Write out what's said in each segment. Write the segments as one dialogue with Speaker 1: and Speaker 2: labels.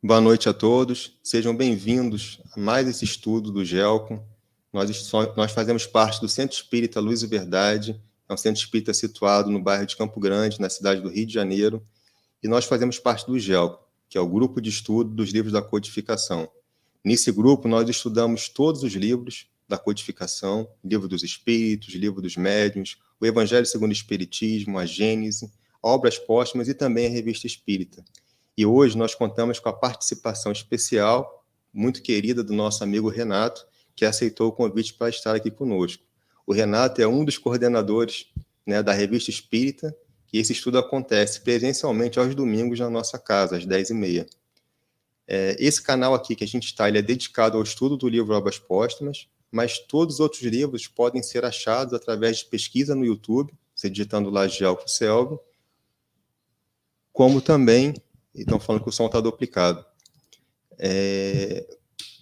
Speaker 1: Boa noite a todos, sejam bem-vindos a mais esse estudo do GELCO. Nós fazemos parte do Centro Espírita Luz e Verdade, é um centro espírita situado no bairro de Campo Grande, na cidade do Rio de Janeiro, e nós fazemos parte do GELCO, que é o Grupo de Estudo dos Livros da Codificação. Nesse grupo, nós estudamos todos os livros da codificação, Livro dos Espíritos, Livro dos Médiuns, o Evangelho segundo o Espiritismo, a Gênese, obras póstumas e também a Revista Espírita. E hoje nós contamos com a participação especial, muito querida, do nosso amigo Renato, que aceitou o convite para estar aqui conosco. O Renato é um dos coordenadores, né, da Revista Espírita, e esse estudo acontece presencialmente aos domingos na nossa casa, às 10h30. Esse canal aqui que a gente está, ele é dedicado ao estudo do livro Obras Póstumas, mas todos os outros livros podem ser achados através de pesquisa no YouTube, você digitando lá Gelco Selvi, como também... Estão falando que o som está duplicado.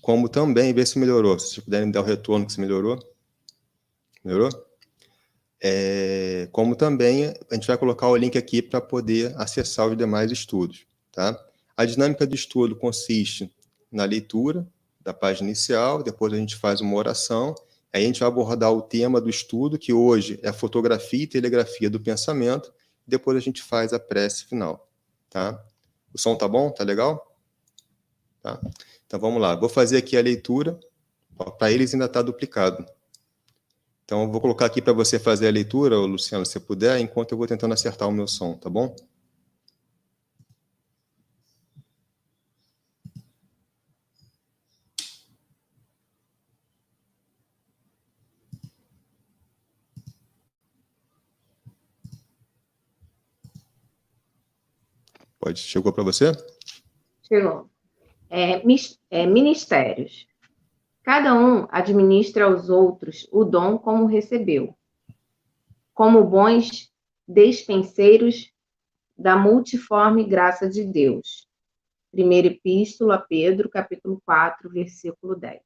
Speaker 1: Como também, ver se melhorou. Se vocês puderem dar o retorno que se melhorou. Melhorou? Como também, a gente vai colocar o link aqui para poder acessar os demais estudos. Tá? A dinâmica do estudo consiste na leitura da página inicial, depois a gente faz uma oração, aí a gente vai abordar o tema do estudo, que hoje é a fotografia e telegrafia do pensamento, depois a gente faz a prece final. Tá? O som tá bom? Tá legal? Tá. Então, vamos lá. Vou fazer aqui a leitura. Para eles ainda está duplicado. Então, eu vou colocar aqui para você fazer a leitura, Luciano, se você puder, enquanto eu vou tentando acertar o meu som, tá bom? Chegou para você?
Speaker 2: Chegou. Ministérios. Cada um administra aos outros o dom como recebeu, como bons despenseiros da multiforme graça de Deus. Primeira Epístola a Pedro, capítulo 4, versículo 10.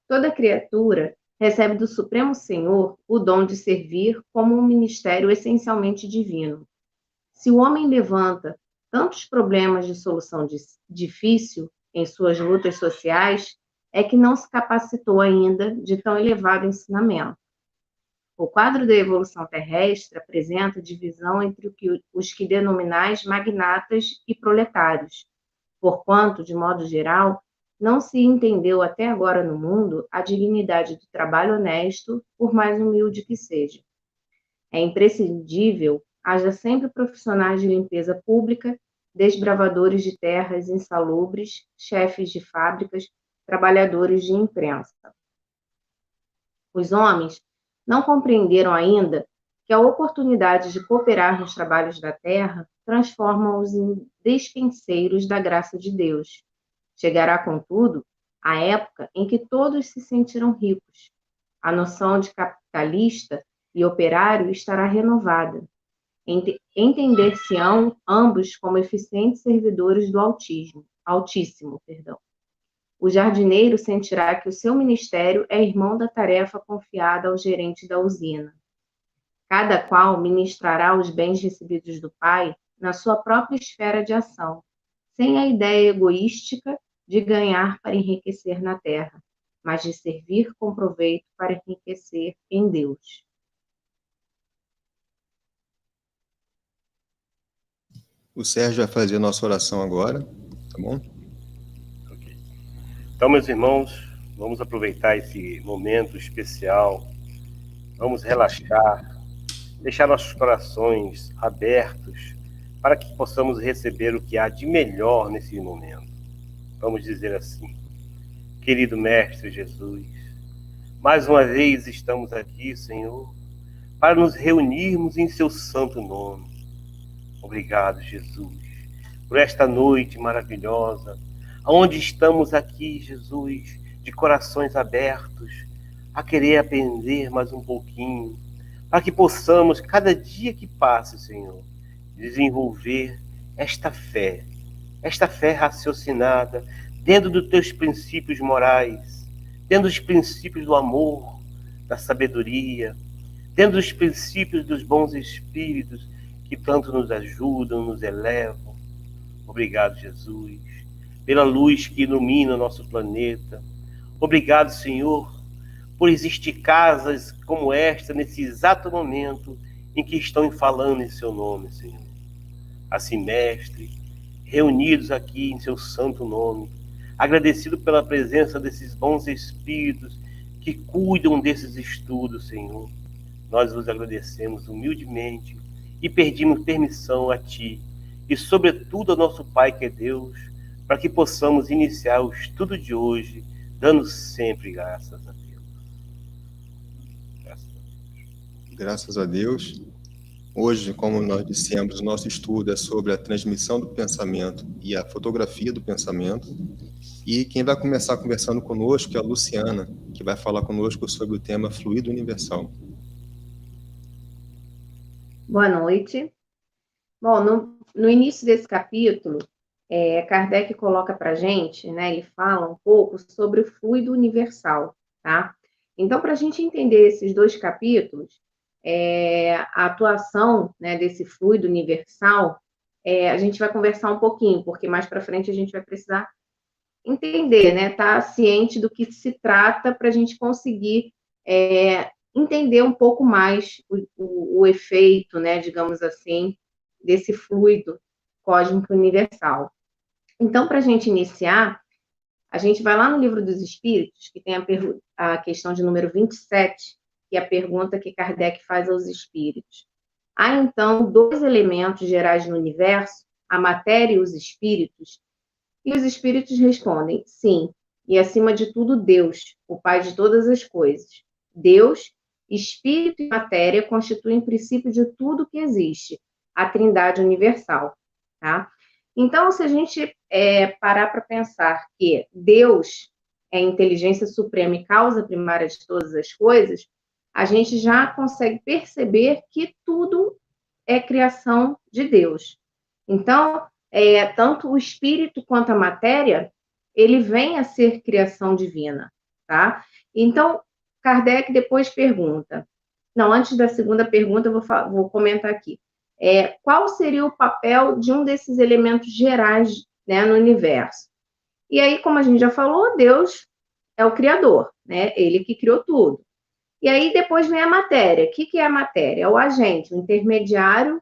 Speaker 2: Toda criatura recebe do Supremo Senhor o dom de servir como um ministério essencialmente divino. Se o homem levanta tantos problemas de solução difícil em suas lutas sociais, é que não se capacitou ainda de tão elevado ensinamento. O quadro da evolução terrestre apresenta divisão entre os que denominais magnatas e proletários, porquanto, de modo geral, não se entendeu até agora no mundo a dignidade do trabalho honesto, por mais humilde que seja. É imprescindível haja sempre profissionais de limpeza pública, desbravadores de terras insalubres, chefes de fábricas, trabalhadores de imprensa. Os homens não compreenderam ainda que a oportunidade de cooperar nos trabalhos da terra transforma-os em despenseiros da graça de Deus. Chegará, contudo, a época em que todos se sentirão ricos. A noção de capitalista e operário estará renovada. Entender-se-ão ambos como eficientes servidores do Altíssimo. O jardineiro sentirá que o seu ministério é irmão da tarefa confiada ao gerente da usina. Cada qual ministrará os bens recebidos do Pai na sua própria esfera de ação, sem a ideia egoística de ganhar para enriquecer na terra, mas de servir com proveito para enriquecer em Deus.
Speaker 1: O Sérgio vai fazer a nossa oração agora, tá bom?
Speaker 3: Ok. Então, meus irmãos, vamos aproveitar esse momento especial, vamos relaxar, deixar nossos corações abertos para que possamos receber o que há de melhor nesse momento. Vamos dizer assim: querido Mestre Jesus, mais uma vez estamos aqui, Senhor, para nos reunirmos em seu santo nome. Obrigado, Jesus, por esta noite maravilhosa, onde estamos aqui, Jesus, de corações abertos, a querer aprender mais um pouquinho, para que possamos, cada dia que passe, Senhor, desenvolver esta fé raciocinada, dentro dos teus princípios morais, dentro dos princípios do amor, da sabedoria, dentro dos princípios dos bons espíritos, que tanto nos ajudam, nos elevam. Obrigado, Jesus. pela luz que ilumina o nosso planeta. Obrigado, Senhor, por existir casas como esta nesse exato momento em que estão falando em seu nome, Senhor. Assim, Mestre, reunidos aqui em seu santo nome, agradecido pela presença desses bons espíritos que cuidam desses estudos, Senhor, nós vos agradecemos humildemente e pedimos permissão a Ti e, sobretudo, ao nosso Pai que é Deus, para que possamos iniciar o estudo de hoje, dando sempre graças a Deus.
Speaker 1: Graças a Deus. Hoje, como nós dissemos, o nosso estudo é sobre a transmissão do pensamento e a fotografia do pensamento. E quem vai começar conversando conosco é a Luciana, que vai falar conosco sobre o tema fluido universal.
Speaker 2: Boa noite. Bom, no início desse capítulo, Kardec coloca para a gente, né, ele fala um pouco sobre o fluido universal, tá? Então, para a gente entender esses dois capítulos, a atuação, né, desse fluido universal, a gente vai conversar um pouquinho, porque mais para frente a gente vai precisar entender, né, estar ciente do que se trata para a gente conseguir entender um pouco mais o efeito, né, digamos assim, desse fluido cósmico universal. Então, para a gente iniciar, a gente vai lá no Livro dos Espíritos, que tem a questão de número 27, que é a pergunta que Kardec faz aos espíritos. Há, então, dois elementos gerais no universo, a matéria e os espíritos? E os espíritos respondem, sim, e acima de tudo Deus, o Pai de todas as coisas. Deus, espírito e matéria constituem o princípio de tudo que existe, a Trindade universal, tá? Então, se a gente parar para pensar que Deus é a inteligência suprema e causa primária de todas as coisas, a gente já consegue perceber que tudo é criação de Deus. Então, tanto o espírito quanto a matéria, ele vem a ser criação divina, tá? Então, Kardec depois pergunta, não, antes da segunda pergunta, eu vou comentar aqui. Qual seria o papel de um desses elementos gerais, né, no universo? E aí, como a gente já falou, Deus é o Criador, né? Ele que criou tudo. E aí, depois vem a matéria. O que é a matéria? É o agente, o intermediário,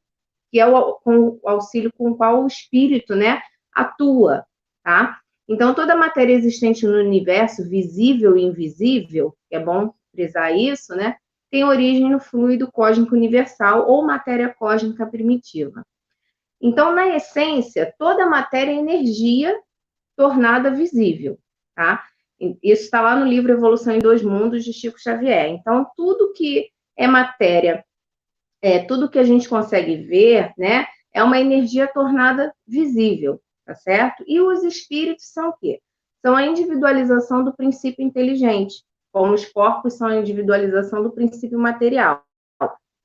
Speaker 2: que é o auxílio com o qual o espírito, né, atua, tá? Então, toda a matéria existente no universo, visível e invisível, é bom frisar isso, né, tem origem no fluido cósmico universal ou matéria cósmica primitiva. Então, na essência, toda a matéria é energia tornada visível, tá? Isso está lá no livro Evolução em Dois Mundos, de Chico Xavier. Então, tudo que é matéria, tudo que a gente consegue ver, né, é uma energia tornada visível, tá certo? E os espíritos são o quê? São a individualização do princípio inteligente, como os corpos são a individualização do princípio material.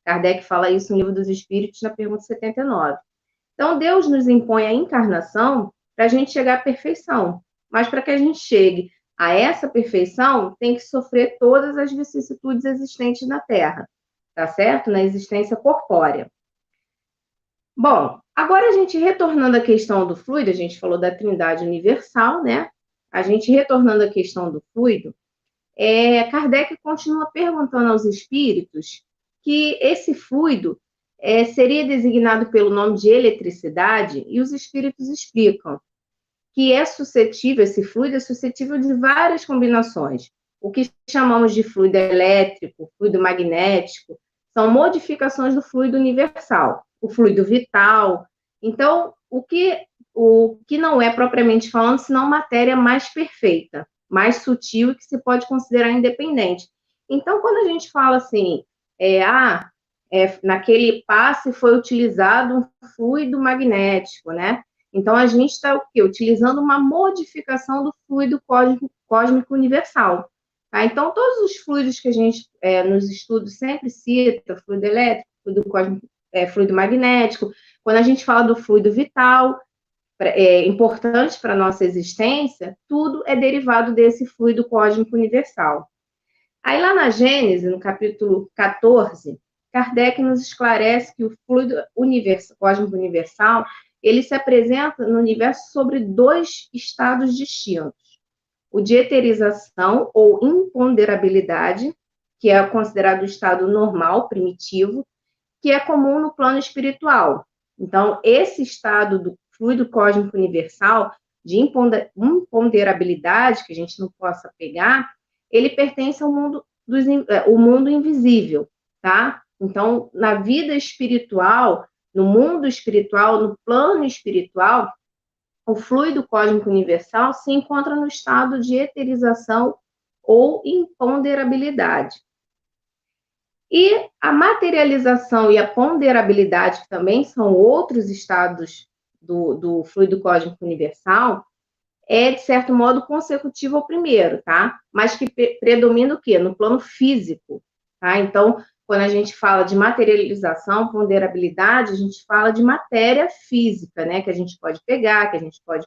Speaker 2: Kardec fala isso no Livro dos Espíritos, na pergunta 79. Então, Deus nos impõe a encarnação para a gente chegar à perfeição. Mas para que a gente chegue a essa perfeição, tem que sofrer todas as vicissitudes existentes na Terra, tá certo? Na existência corpórea. Bom, agora a gente retornando à questão do fluido, a gente falou da Trindade universal, né? A gente retornando à questão do fluido, Kardec continua perguntando aos espíritos que esse fluido seria designado pelo nome de eletricidade, e os espíritos explicam que esse fluido é suscetível de várias combinações. O que chamamos de fluido elétrico, fluido magnético, são modificações do fluido universal, o fluido vital. Então, o que não é propriamente falando, senão matéria mais perfeita, mais sutil e que se pode considerar independente. Então, quando a gente fala assim, naquele passe foi utilizado um fluido magnético, né? Então, a gente está o quê? Utilizando uma modificação do fluido cósmico universal. Tá? Então, todos os fluidos que a gente, nos estudos, sempre cita, fluido elétrico, fluido cósmico, fluido magnético, quando a gente fala do fluido vital, importante para a nossa existência, tudo é derivado desse fluido cósmico universal. Aí, lá na Gênesis, no capítulo 14, Kardec nos esclarece que o fluido cósmico universal, ele se apresenta no universo sobre 2 estados distintos. O de eterização ou imponderabilidade, que é considerado o estado normal, primitivo, que é comum no plano espiritual. Então, esse estado do fluido cósmico universal, de imponderabilidade, que a gente não possa pegar, ele pertence ao mundo, o mundo invisível, tá? Então, na vida espiritual, no mundo espiritual, no plano espiritual, o fluido cósmico universal se encontra no estado de eterização ou imponderabilidade. E a materialização e a ponderabilidade, que também são outros estados do fluido cósmico universal, é, de certo modo, consecutivo ao primeiro, tá? Mas que predomina o quê? No plano físico, tá? Então, quando a gente fala de materialização, ponderabilidade, a gente fala de matéria física, né? Que a gente pode pegar, que a gente pode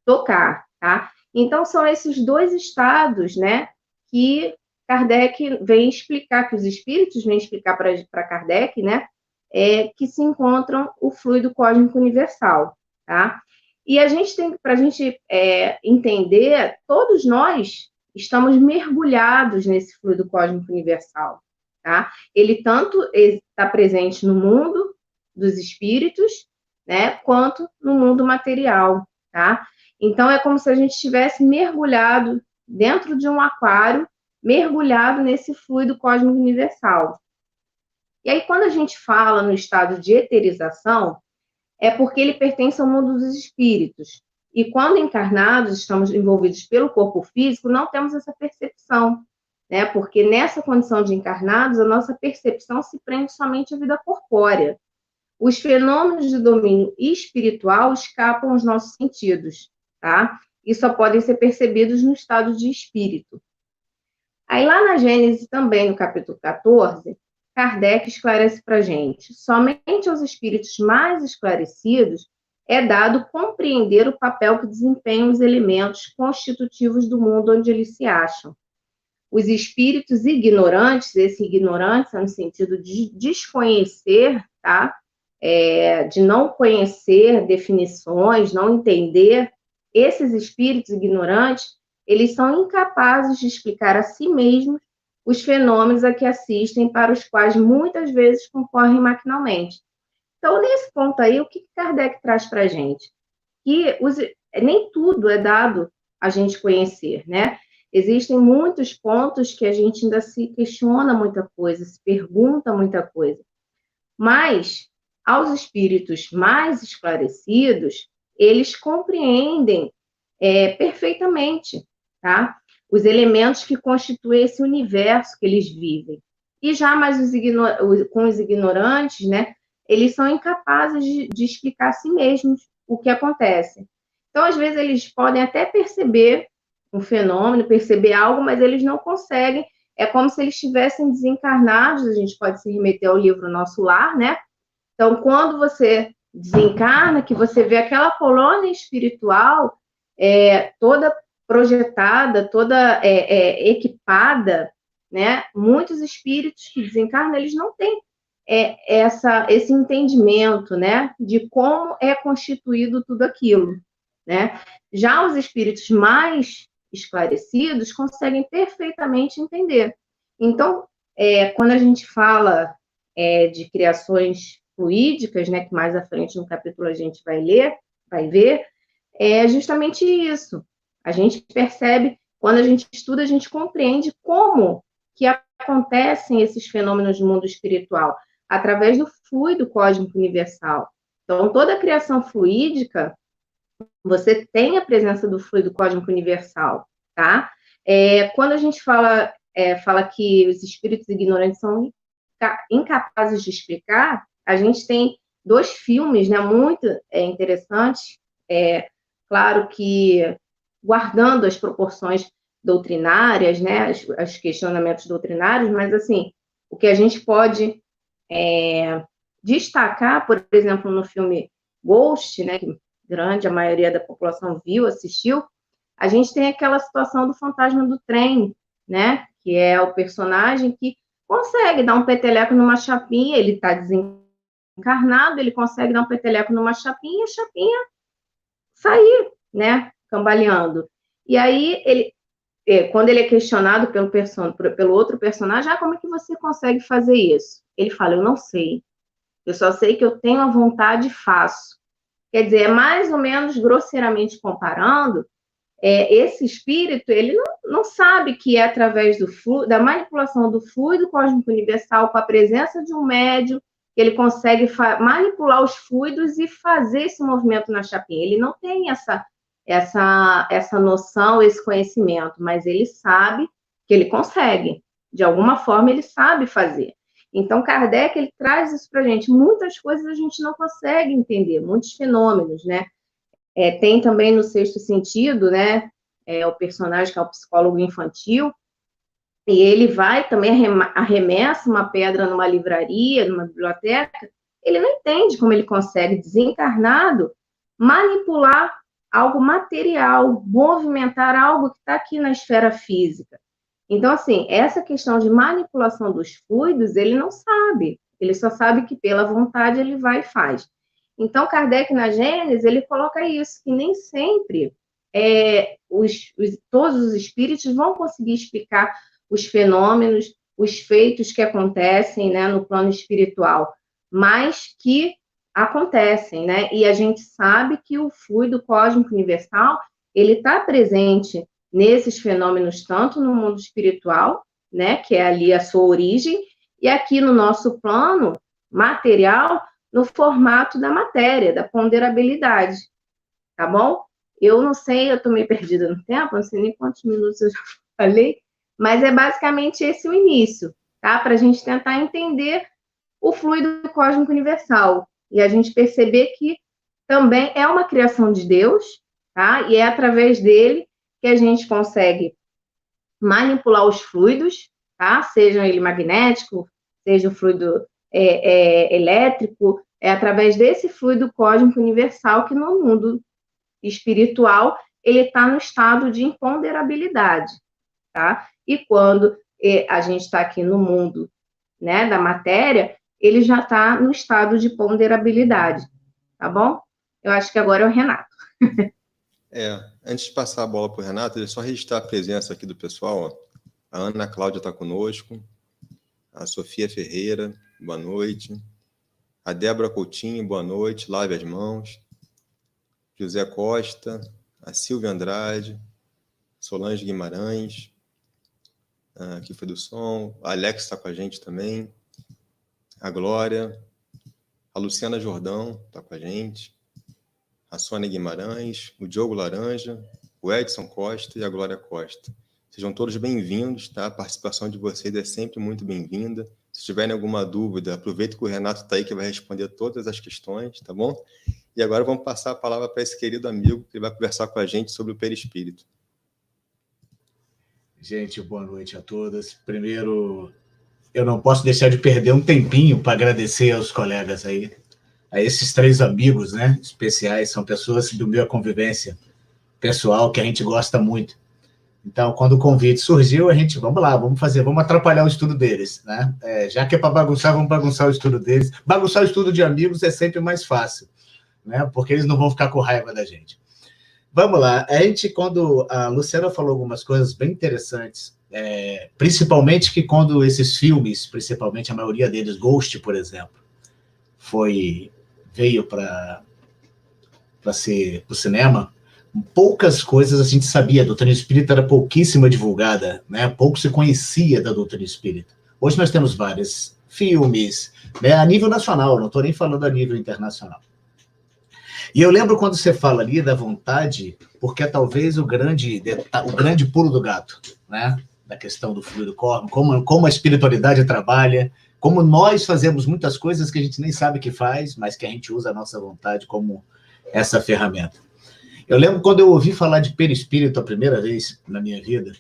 Speaker 2: tocar, tá? Então, são esses 2 estados, né? Que Kardec vem explicar, que os espíritos vêm explicar para Kardec, né? Que se encontram o fluido cósmico universal, tá? E a gente tem, para a gente entender, todos nós estamos mergulhados nesse fluido cósmico universal, tá? Ele tanto está presente no mundo dos espíritos, né, quanto no mundo material, tá? Então, é como se a gente estivesse mergulhado dentro de um aquário, mergulhado nesse fluido cósmico universal. E aí, quando a gente fala no estado de eterização, é porque ele pertence ao mundo dos espíritos. E quando encarnados, estamos envolvidos pelo corpo físico, não temos essa percepção, né? Porque nessa condição de encarnados, a nossa percepção se prende somente à vida corpórea. Os fenômenos de domínio espiritual escapam aos nossos sentidos, tá? E só podem ser percebidos no estado de espírito. Aí lá na Gênesis, também no capítulo 14, Kardec esclarece para a gente: somente aos espíritos mais esclarecidos é dado compreender o papel que desempenham os elementos constitutivos do mundo onde eles se acham. Os espíritos ignorantes, esse ignorante é no sentido de desconhecer, tá? De não conhecer definições, não entender, esses espíritos ignorantes, eles são incapazes de explicar a si mesmos os fenômenos a que assistem, para os quais muitas vezes concorrem maquinalmente. Então, nesse ponto aí, o que Kardec traz para a gente? Que nem tudo é dado a gente conhecer, né? Existem muitos pontos que a gente ainda se questiona muita coisa, se pergunta muita coisa. Mas, aos espíritos mais esclarecidos, eles compreendem perfeitamente, tá? Os elementos que constituem esse universo que eles vivem. E já mais com os ignorantes, né, eles são incapazes de explicar a si mesmos o que acontece. Então, às vezes, eles podem até perceber um fenômeno, perceber algo, mas eles não conseguem. É como se eles estivessem desencarnados. A gente pode se remeter ao livro Nosso Lar, né? Então, quando você desencarna, que você vê aquela colônia espiritual toda projetada, toda equipada, né? Muitos espíritos que desencarnam, eles não têm esse entendimento, né? De como é constituído tudo aquilo, né? Já os espíritos mais esclarecidos conseguem perfeitamente entender. Então, quando a gente fala de criações fluídicas, né? Que mais à frente no capítulo a gente vai ver, é justamente isso. A gente percebe, quando a gente estuda, a gente compreende como que acontecem esses fenômenos no mundo espiritual, através do fluido cósmico universal. Então, toda a criação fluídica, você tem a presença do fluido cósmico universal, tá? Quando a gente fala que os espíritos ignorantes são incapazes de explicar, a gente tem 2 filmes, né, muito interessantes, claro que guardando as proporções doutrinárias, né, os questionamentos doutrinários, mas, assim, o que a gente pode destacar, por exemplo, no filme Ghost, né, que a maioria da população viu, assistiu, a gente tem aquela situação do fantasma do trem, né, que é o personagem que consegue dar um peteleco numa chapinha, ele está encarnado, ele consegue dar um peteleco numa chapinha, e a chapinha sair, né, cambaleando. E aí, quando ele é questionado pelo outro personagem, como é que você consegue fazer isso? Ele fala, eu não sei. Eu só sei que eu tenho a vontade e faço. Quer dizer, é mais ou menos, grosseiramente comparando, esse espírito, ele não sabe que é através da manipulação do fluido cósmico universal, com a presença de um médium, que ele consegue manipular os fluidos e fazer esse movimento na chapinha. Ele não tem essa noção, esse conhecimento, mas ele sabe que ele consegue. De alguma forma, ele sabe fazer. Então, Kardec, ele traz isso para a gente. Muitas coisas a gente não consegue entender, muitos fenômenos, né? Tem também no Sexto Sentido, né? O personagem que é o psicólogo infantil, e ele vai também arremessa uma pedra numa livraria, numa biblioteca, ele não entende como ele consegue, desencarnado, manipular algo material, movimentar algo que está aqui na esfera física. Então, assim, essa questão de manipulação dos fluidos, ele não sabe. Ele só sabe que pela vontade ele vai e faz. Então, Kardec, na Gênese, ele coloca isso, que nem sempre todos os espíritos vão conseguir explicar os fenômenos, os feitos que acontecem, né, no plano espiritual, mas que acontecem, né? E a gente sabe que o fluido cósmico universal, ele está presente nesses fenômenos, tanto no mundo espiritual, né, que é ali a sua origem, e aqui no nosso plano material, no formato da matéria, da ponderabilidade, tá bom? Eu não sei, eu estou meio perdida no tempo, não sei nem quantos minutos eu já falei, mas é basicamente esse o início, tá? Para a gente tentar entender o fluido cósmico universal, e a gente perceber que também é uma criação de Deus, tá? E é através dele que a gente consegue manipular os fluidos, tá? Seja ele magnético, seja o fluido elétrico, é através desse fluido cósmico universal que no mundo espiritual ele está no estado de imponderabilidade, tá? E quando a gente está aqui no mundo, né, da matéria, ele já está no estado de ponderabilidade, tá bom? Eu acho que agora é o Renato.
Speaker 1: Antes de passar a bola para o Renato, deixa eu só registrar a presença aqui do pessoal. Ó. A Ana Cláudia está conosco, a Sofia Ferreira, boa noite. A Débora Coutinho, boa noite, lave as mãos. José Costa, a Silvia Andrade, Solange Guimarães, aqui foi do som, a Alex está com a gente também, a Glória, a Luciana Jordão está com a gente, a Sônia Guimarães, o Diogo Laranja, o Edson Costa e a Glória Costa. Sejam todos bem-vindos, tá? A participação de vocês é sempre muito bem-vinda. Se tiverem alguma dúvida, aproveita que o Renato está aí, que vai responder todas as questões, tá bom? E agora vamos passar a palavra para esse querido amigo, que vai conversar com a gente sobre o perispírito.
Speaker 4: Gente, boa noite a todas. Primeiro, eu não posso deixar de perder um tempinho para agradecer aos colegas aí, a esses 3 amigos, né, especiais, são pessoas do meu convivência pessoal que a gente gosta muito. Então, quando o convite surgiu, a gente, vamos lá, vamos atrapalhar o estudo deles, né? Já que é para bagunçar, vamos bagunçar o estudo deles. Bagunçar o estudo de amigos é sempre mais fácil, né? Porque eles não vão ficar com raiva da gente. Vamos lá, quando a Luciana falou algumas coisas bem interessantes, principalmente que quando esses filmes, principalmente a maioria deles, Ghost, por exemplo, veio para o cinema, poucas coisas a gente sabia, a doutrina espírita era pouquíssima divulgada, né? Pouco se conhecia da doutrina espírita. Hoje nós temos vários filmes, né? A nível nacional, não estou nem falando a nível internacional. E eu lembro quando você fala ali da vontade, porque é talvez o grande pulo do gato, né? Da questão do fluido cósmico, como a espiritualidade trabalha, como nós fazemos muitas coisas que a gente nem sabe que faz, mas que a gente usa a nossa vontade como essa ferramenta. Eu lembro quando eu ouvi falar de perispírito a primeira vez na minha vida,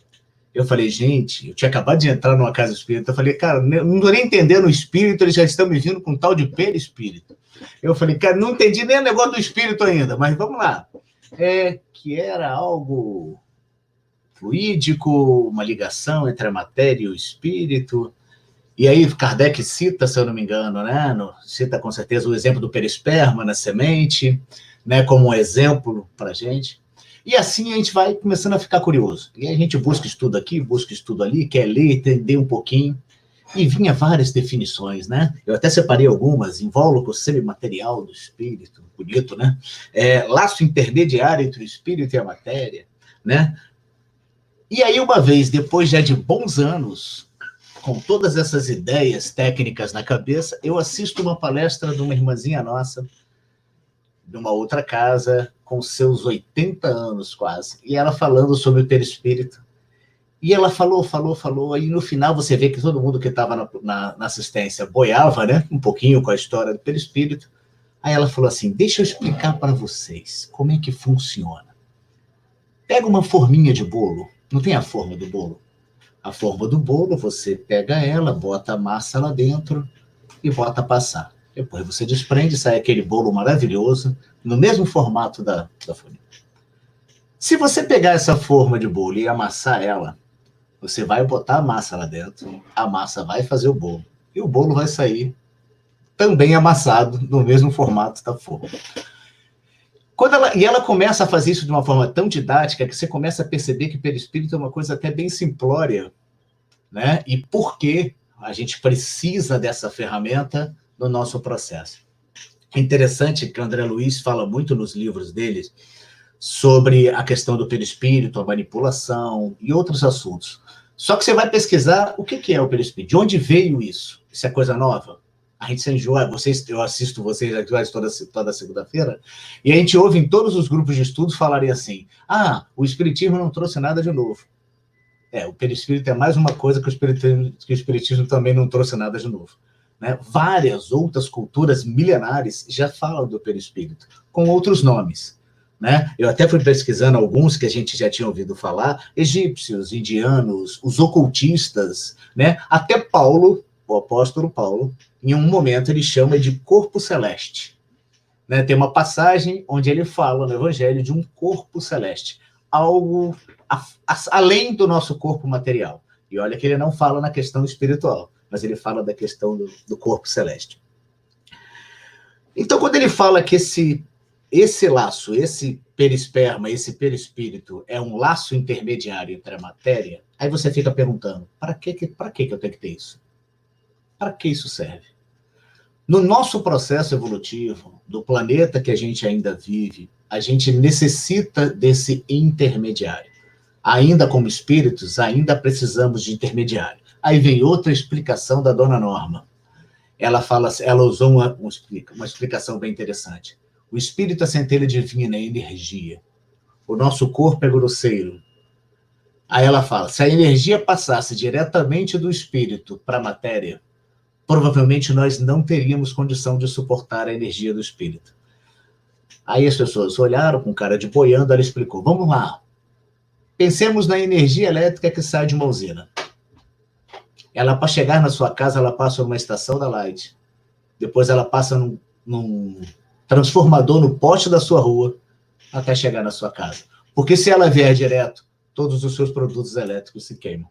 Speaker 4: eu falei, gente, eu tinha acabado de entrar numa casa espírita, eu falei, cara, não estou nem entendendo o espírito, eles já estão me vindo com um tal de perispírito. Eu falei, cara, não entendi nem o negócio do espírito ainda, mas vamos lá. Que era algo fluídico, uma ligação entre a matéria e o espírito. E aí Kardec cita, se eu não me engano, né, cita com certeza o exemplo do perisperma na semente, né, como um exemplo para a gente. E assim a gente vai começando a ficar curioso. E a gente busca estudo aqui, busca estudo ali, quer ler, entender um pouquinho. E vinha várias definições, né? Eu até separei algumas: invólucro semimaterial do espírito, bonito, né? Laço intermediário entre o espírito e a matéria, né? E aí, uma vez, depois já de bons anos, com todas essas ideias técnicas na cabeça, eu assisto uma palestra de uma irmãzinha nossa, de uma outra casa, com seus 80 anos quase, e ela falando sobre o perispírito. E ela falou, e no final você vê que todo mundo que estava na assistência boiava, né, um pouquinho com a história do perispírito. Aí ela falou assim: deixa eu explicar para vocês como é que funciona. Pega uma forminha de bolo, não tem a forma do bolo? A forma do bolo, você pega ela, bota a massa lá dentro e bota a passar. Depois você desprende, sai aquele bolo maravilhoso, no mesmo formato da folha. Se você pegar essa forma de bolo e amassar ela, você vai botar a massa lá dentro, a massa vai fazer o bolo, e o bolo vai sair também amassado, no mesmo formato da forma. E ela começa a fazer isso de uma forma tão didática que você começa a perceber que perispírito é uma coisa até bem simplória, né? E por que a gente precisa dessa ferramenta no nosso processo. É interessante que o André Luiz fala muito nos livros dele sobre a questão do perispírito, a manipulação e outros assuntos. Só que você vai pesquisar o que é o perispírito, de onde veio isso? Isso é coisa nova? A gente se enjoa, eu assisto vocês aqui toda segunda-feira, e a gente ouve em todos os grupos de estudos falarem assim: o espiritismo não trouxe nada de novo. O perispírito é mais uma coisa que o espiritismo também não trouxe nada de novo. Né? Várias outras culturas milenares já falam do perispírito, com outros nomes. Né? Eu até fui pesquisando alguns que a gente já tinha ouvido falar: egípcios, indianos, os ocultistas, né? Até Paulo, o apóstolo Paulo, em um momento ele chama de corpo celeste. Né? Tem uma passagem onde ele fala no Evangelho de um corpo celeste, algo além do nosso corpo material. E olha que ele não fala na questão espiritual, mas ele fala da questão do corpo celeste. Então, quando ele fala que esse laço, esse perisperma, esse perispírito é um laço intermediário entre a matéria, aí você fica perguntando: para que eu tenho que ter isso? Para que isso serve? No nosso processo evolutivo, do planeta que a gente ainda vive, a gente necessita desse intermediário. Ainda como espíritos, ainda precisamos de intermediário. Aí vem outra explicação da Dona Norma. Ela usou uma explicação bem interessante. O espírito é centelha divina, é energia. O nosso corpo é grosseiro. Aí ela fala: se a energia passasse diretamente do espírito para a matéria, provavelmente nós não teríamos condição de suportar a energia do espírito. Aí as pessoas olharam com cara de boiando, ela explicou: vamos lá. Pensemos na energia elétrica que sai de uma usina. Ela, para chegar na sua casa, ela passa numa estação da Light. Depois ela passa num transformador no poste da sua rua até chegar na sua casa. Porque se ela vier direto, todos os seus produtos elétricos se queimam.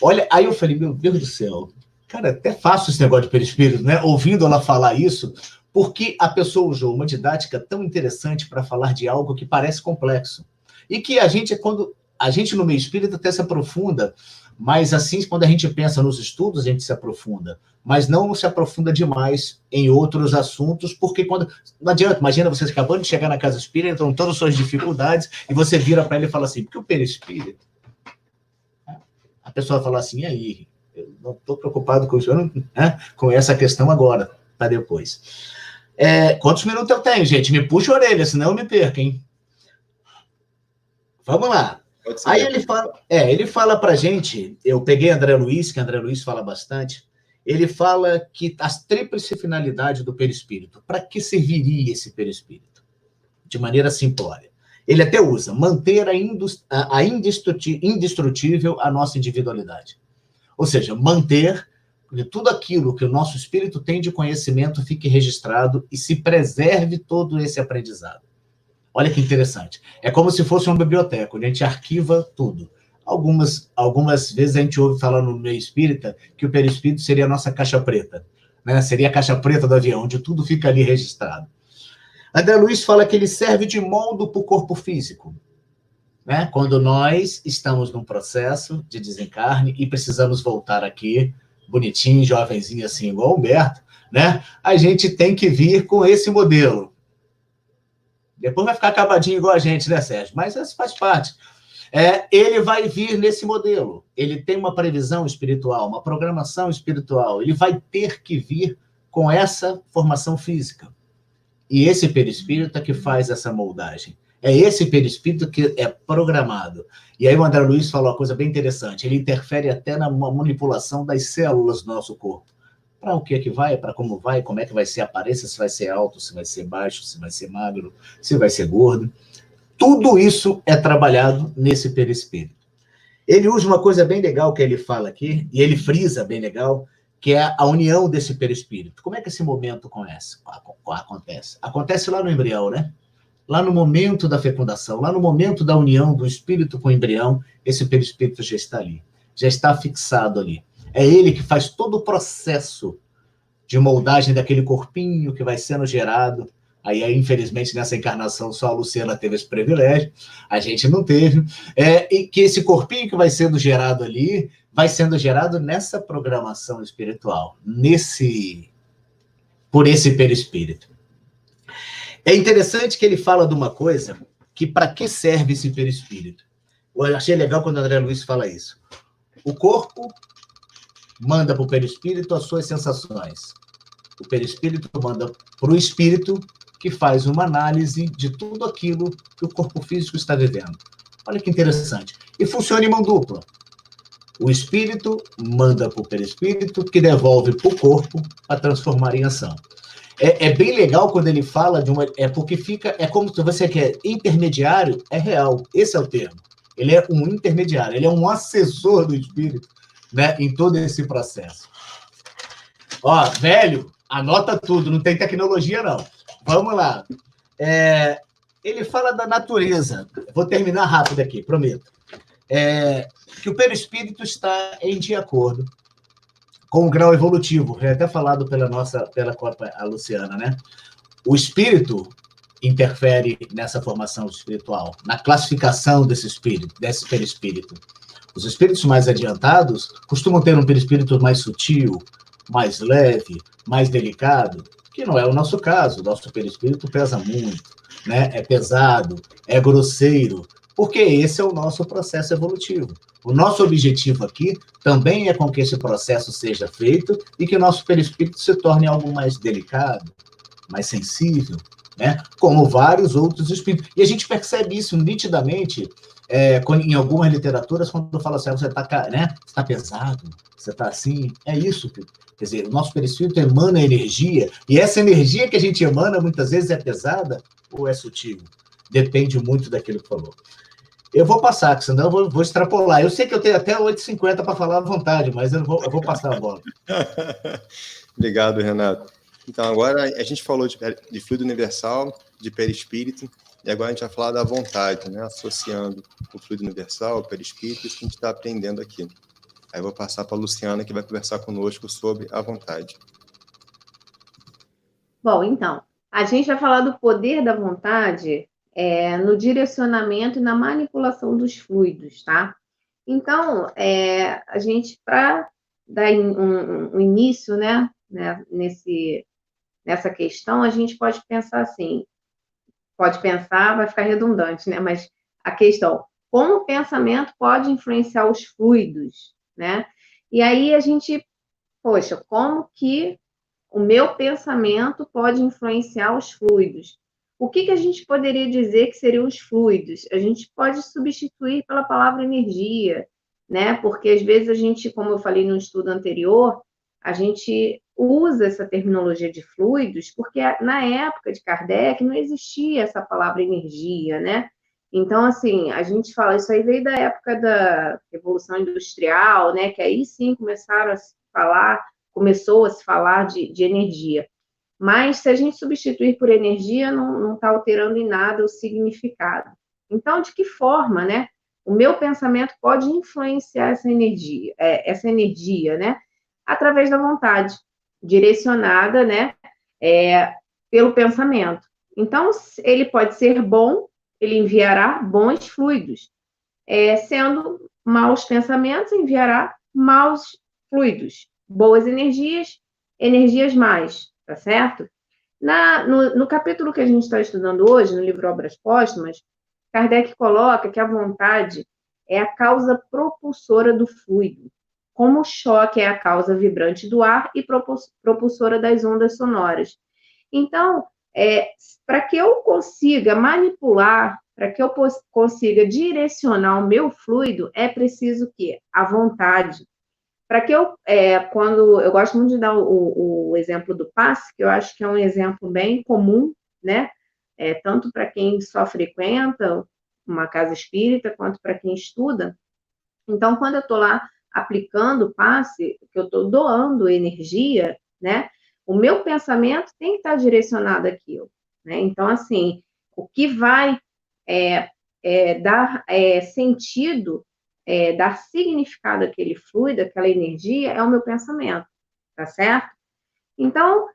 Speaker 4: Olha, aí eu falei: meu Deus do céu, cara, é até fácil esse negócio de perispírito, né? Ouvindo ela falar isso, porque a pessoa usou uma didática tão interessante para falar de algo que parece complexo. E que quando a gente no meio espírita até se aprofunda, mas assim, quando a gente pensa nos estudos, a gente se aprofunda, mas não se aprofunda demais em outros assuntos, porque não adianta, imagina vocês acabando de chegar na casa espírita, com todas as suas dificuldades, e você vira para ele e fala assim: porque o perispírito? A pessoa fala assim: e aí, eu não estou preocupado com isso, com essa questão agora, para depois. Quantos minutos eu tenho, gente? Me puxa a orelha, senão eu me perco, hein? Vamos lá. Aí ele fala para a gente, eu peguei André Luiz, que André Luiz fala bastante, ele fala que as tríplice finalidade do perispírito. Para que serviria esse perispírito? De maneira simplória. Ele até usa: manter a indestrutível a nossa individualidade. Ou seja, manter que tudo aquilo que o nosso espírito tem de conhecimento fique registrado e se preserve todo esse aprendizado. Olha que interessante. É como se fosse uma biblioteca, onde a gente arquiva tudo. Algumas vezes a gente ouve falar no meio espírita que o perispírito seria a nossa caixa preta, né? Seria a caixa preta do avião, onde tudo fica ali registrado. André Luiz fala que ele serve de molde para o corpo físico, né? Quando nós estamos num processo de desencarne e precisamos voltar aqui, bonitinho, jovenzinho assim, igual o Humberto, né? A gente tem que vir com esse modelo. Depois vai ficar acabadinho igual a gente, né, Sérgio? Mas isso faz parte. Ele vai vir nesse modelo. Ele tem uma previsão espiritual, uma programação espiritual. Ele vai ter que vir com essa formação física. E esse perispírito é que faz essa moldagem. É esse perispírito que é programado. E aí o André Luiz falou uma coisa bem interessante. Ele interfere até na manipulação das células do nosso corpo. Para o que é que vai, para como vai, como é que vai ser a aparência, se vai ser alto, se vai ser baixo, se vai ser magro, se vai ser gordo. Tudo isso é trabalhado nesse perispírito. Ele usa uma coisa bem legal que ele fala aqui, e ele frisa bem legal, que é a união desse perispírito. Como é que esse momento acontece? Acontece lá no embrião, né? Lá no momento da fecundação, lá no momento da união do espírito com o embrião, esse perispírito já está ali, já está fixado ali. É ele que faz todo o processo de moldagem daquele corpinho que vai sendo gerado. Aí, infelizmente, nessa encarnação, só a Luciana teve esse privilégio, a gente não teve. E que esse corpinho que vai sendo gerado ali, vai sendo gerado nessa programação espiritual, por esse perispírito. É interessante que ele fala de uma coisa, que para que serve esse perispírito? Eu achei legal quando o André Luiz fala isso. O corpo manda para o perispírito as suas sensações. O perispírito manda para o espírito, que faz uma análise de tudo aquilo que o corpo físico está vivendo. Olha que interessante. E funciona em mão dupla. O espírito manda para o perispírito, que devolve para o corpo para transformar em ação. É bem legal quando ele fala de uma... porque fica... É como se você quer intermediário, é real. Esse é o termo. Ele é um intermediário, ele é um assessor do espírito, né, em todo esse processo. Ó, velho, anota tudo, não tem tecnologia, não. Vamos lá. Ele fala da natureza. Vou terminar rápido aqui, prometo. Que o perispírito está de acordo com o grau evolutivo. É até falado pela a Luciana, né? O espírito interfere nessa formação espiritual, na classificação desse perispírito. Os espíritos mais adiantados costumam ter um perispírito mais sutil, mais leve, mais delicado, que não é o nosso caso. O nosso perispírito pesa muito, né? É pesado, é grosseiro, porque esse é o nosso processo evolutivo. O nosso objetivo aqui também é com que esse processo seja feito e que o nosso perispírito se torne algo mais delicado, mais sensível, né? Como vários outros espíritos. E a gente percebe isso nitidamente em algumas literaturas, quando fala assim, você está, né? Você tá pesado, você está assim, é isso. Quer dizer, o nosso perispírito emana energia, e essa energia que a gente emana, muitas vezes, é pesada ou é sutil. Depende muito daquilo que falou. Eu vou passar, porque senão eu vou extrapolar. Eu sei que eu tenho até 8h50 para falar à vontade, mas eu vou passar a bola.
Speaker 1: Obrigado, Renato. Então, agora a gente falou de fluido universal, de perispírito, e agora a gente vai falar da vontade, né? Associando o fluido universal, o perispírito, isso que a gente está aprendendo aqui. Aí eu vou passar para a Luciana, que vai conversar conosco sobre a vontade.
Speaker 2: Bom, então, a gente vai falar do poder da vontade no direcionamento e na manipulação dos fluidos, tá? Então, a gente, para dar um início, né, nessa questão, a gente pode pensar assim, vai ficar redundante, né? Mas a questão, como o pensamento pode influenciar os fluidos, né? E aí a gente, poxa, como que o meu pensamento pode influenciar os fluidos? O que a gente poderia dizer que seriam os fluidos? A gente pode substituir pela palavra energia, né? Porque às vezes a gente, como eu falei no estudo anterior, a gente usa essa terminologia de fluidos porque na época de Kardec não existia essa palavra energia, né? Então, assim, a gente fala, isso aí veio da época da Revolução Industrial, né? Que aí sim começou a se falar de energia. Mas se a gente substituir por energia, não está alterando em nada o significado. Então, de que forma, né, o meu pensamento pode influenciar essa energia, né? Através da vontade, direcionada, né? Pelo pensamento. Então, ele pode ser bom, ele enviará bons fluidos. Sendo maus pensamentos, enviará maus fluidos. Boas energias, energias mais, tá certo? No capítulo que a gente está estudando hoje, no livro Obras Póstumas, Kardec coloca que a vontade é a causa propulsora do fluido, como o choque é a causa vibrante do ar e propulsora das ondas sonoras. Então, para que eu consiga manipular, para que eu consiga direcionar o meu fluido, é preciso o quê? A vontade. Para que eu gosto muito de dar o exemplo do passe, que eu acho que é um exemplo bem comum, né? Tanto para quem só frequenta uma casa espírita, quanto para quem estuda. Então, quando eu estou lá aplicando o passe, que eu estou doando energia, né? O meu pensamento tem que estar direcionado àquilo, né? Então, assim, o que vai dar sentido, dar significado àquele fluido, àquela energia, é o meu pensamento, tá certo? Então,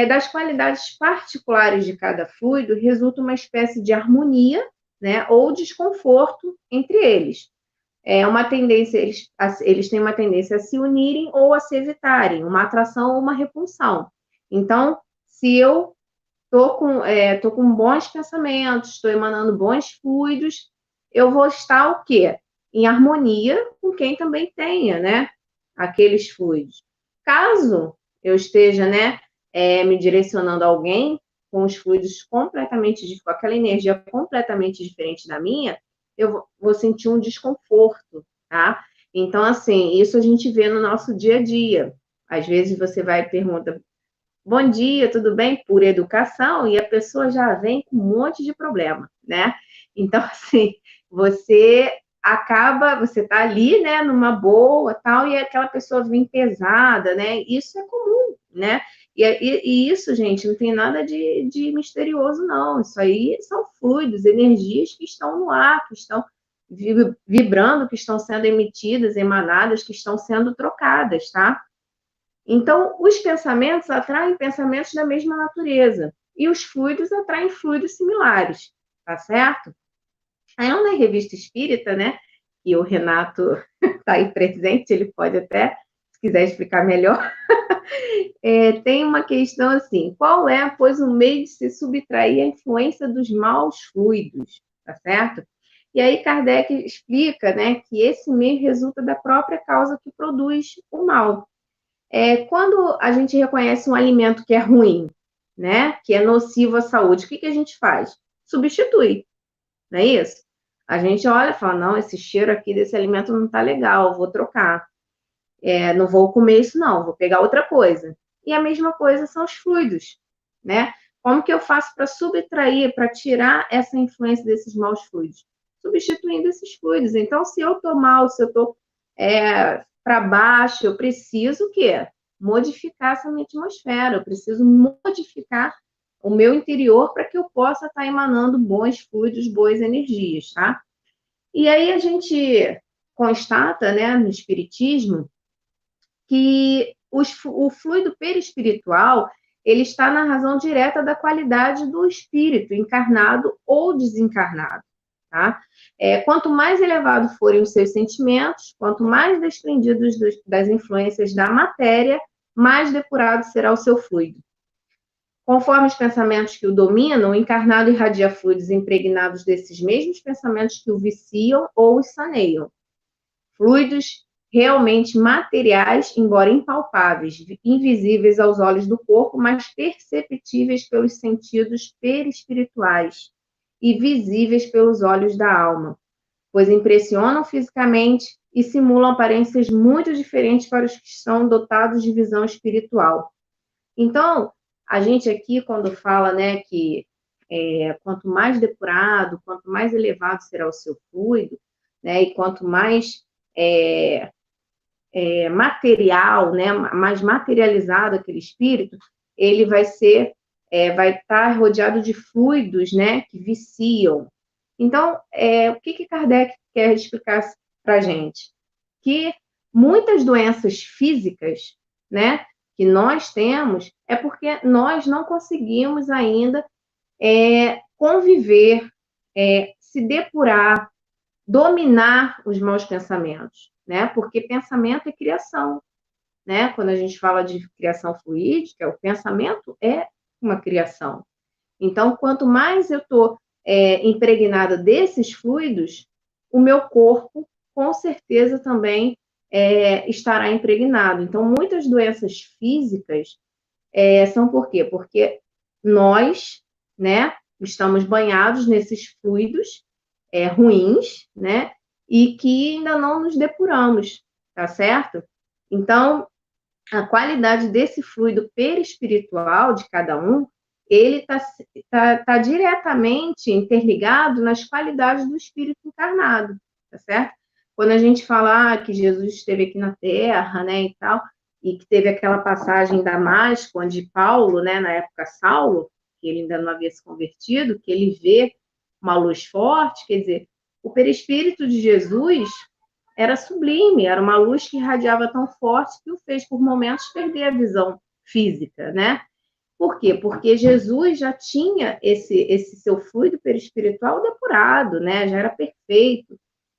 Speaker 2: das qualidades particulares de cada fluido, resulta uma espécie de harmonia, né, ou desconforto entre eles. Uma tendência, eles têm uma tendência a se unirem ou a se evitarem, uma atração ou uma repulsão. Então, se eu tô com bons pensamentos, estou emanando bons fluidos, eu vou estar o quê? Em harmonia com quem também tenha, né, aqueles fluidos. Caso eu esteja, né, me direcionando a alguém com os fluidos completamente, com aquela energia completamente diferente da minha, eu vou sentir um desconforto, tá? Então, assim, isso a gente vê no nosso dia a dia. Às vezes você vai e pergunta, bom dia, tudo bem? Por educação, e a pessoa já vem com um monte de problema, né? Então, assim, você tá ali, né, numa boa, tal, e aquela pessoa vem pesada, né? Isso é comum, né? E isso, gente, não tem nada de misterioso, não. Isso aí são fluidos, energias que estão no ar, que estão vibrando, que estão sendo emitidas, emanadas, que estão sendo trocadas, tá? Então, os pensamentos atraem pensamentos da mesma natureza. E os fluidos atraem fluidos similares, tá certo? Aí, na revista espírita, né? E o Renato está aí presente, ele pode até, se quiser explicar melhor, tem uma questão assim: qual é, pois, o meio de se subtrair a influência dos maus fluidos, tá certo? E aí Kardec explica, né, que esse meio resulta da própria causa que produz o mal. Quando a gente reconhece um alimento que é ruim, né, que é nocivo à saúde, o que a gente faz? Substitui, não é isso? A gente olha e fala, não, esse cheiro aqui desse alimento não está legal, vou trocar. Não vou comer isso não, vou pegar outra coisa. E a mesma coisa são os fluidos, né? Como que eu faço para subtrair, para tirar essa influência desses maus fluidos? Substituindo esses fluidos. Então, se eu estou mal, se eu estou para baixo, eu preciso o quê? Modificar essa minha atmosfera, eu preciso modificar o meu interior para que eu possa estar emanando bons fluidos, boas energias, tá? E aí a gente constata, né, no Espiritismo, que o fluido perispiritual, ele está na razão direta da qualidade do espírito, encarnado ou desencarnado, tá? Quanto mais elevados forem os seus sentimentos, quanto mais desprendidos das influências da matéria, mais depurado será o seu fluido. Conforme os pensamentos que o dominam, o encarnado irradia fluidos impregnados desses mesmos pensamentos que o viciam ou os saneiam. Fluidos realmente materiais, embora impalpáveis, invisíveis aos olhos do corpo, mas perceptíveis pelos sentidos perispirituais e visíveis pelos olhos da alma, pois impressionam fisicamente e simulam aparências muito diferentes para os que são dotados de visão espiritual. Então, a gente aqui, quando fala, né, que quanto mais depurado, quanto mais elevado será o seu fluido, né, e quanto mais material, né, mais materializado aquele espírito, ele vai estar rodeado de fluidos, né, que viciam, Então, o que Kardec quer explicar para a gente? Que muitas doenças físicas, né, que nós temos, é porque nós não conseguimos ainda conviver, se depurar, dominar os maus pensamentos, né? Porque pensamento é criação, né? Quando a gente fala de criação fluídica, o pensamento é uma criação. Então, quanto mais eu estou impregnada desses fluidos, o meu corpo, com certeza, também estará impregnado. Então, muitas doenças físicas são por quê? Porque nós, né, estamos banhados nesses fluidos ruins, né, e que ainda não nos depuramos, tá certo? Então, a qualidade desse fluido perispiritual de cada um, ele tá diretamente interligado nas qualidades do espírito encarnado, tá certo? Quando a gente fala que Jesus esteve aqui na Terra, né, e tal, e que teve aquela passagem em Damasco, onde Paulo, né, na época Saulo, que ele ainda não havia se convertido, que ele vê uma luz forte, quer dizer, o perispírito de Jesus era sublime, era uma luz que irradiava tão forte que o fez, por momentos, perder a visão física, né? Por quê? Porque Jesus já tinha esse seu fluido perispiritual depurado, né? Já era perfeito.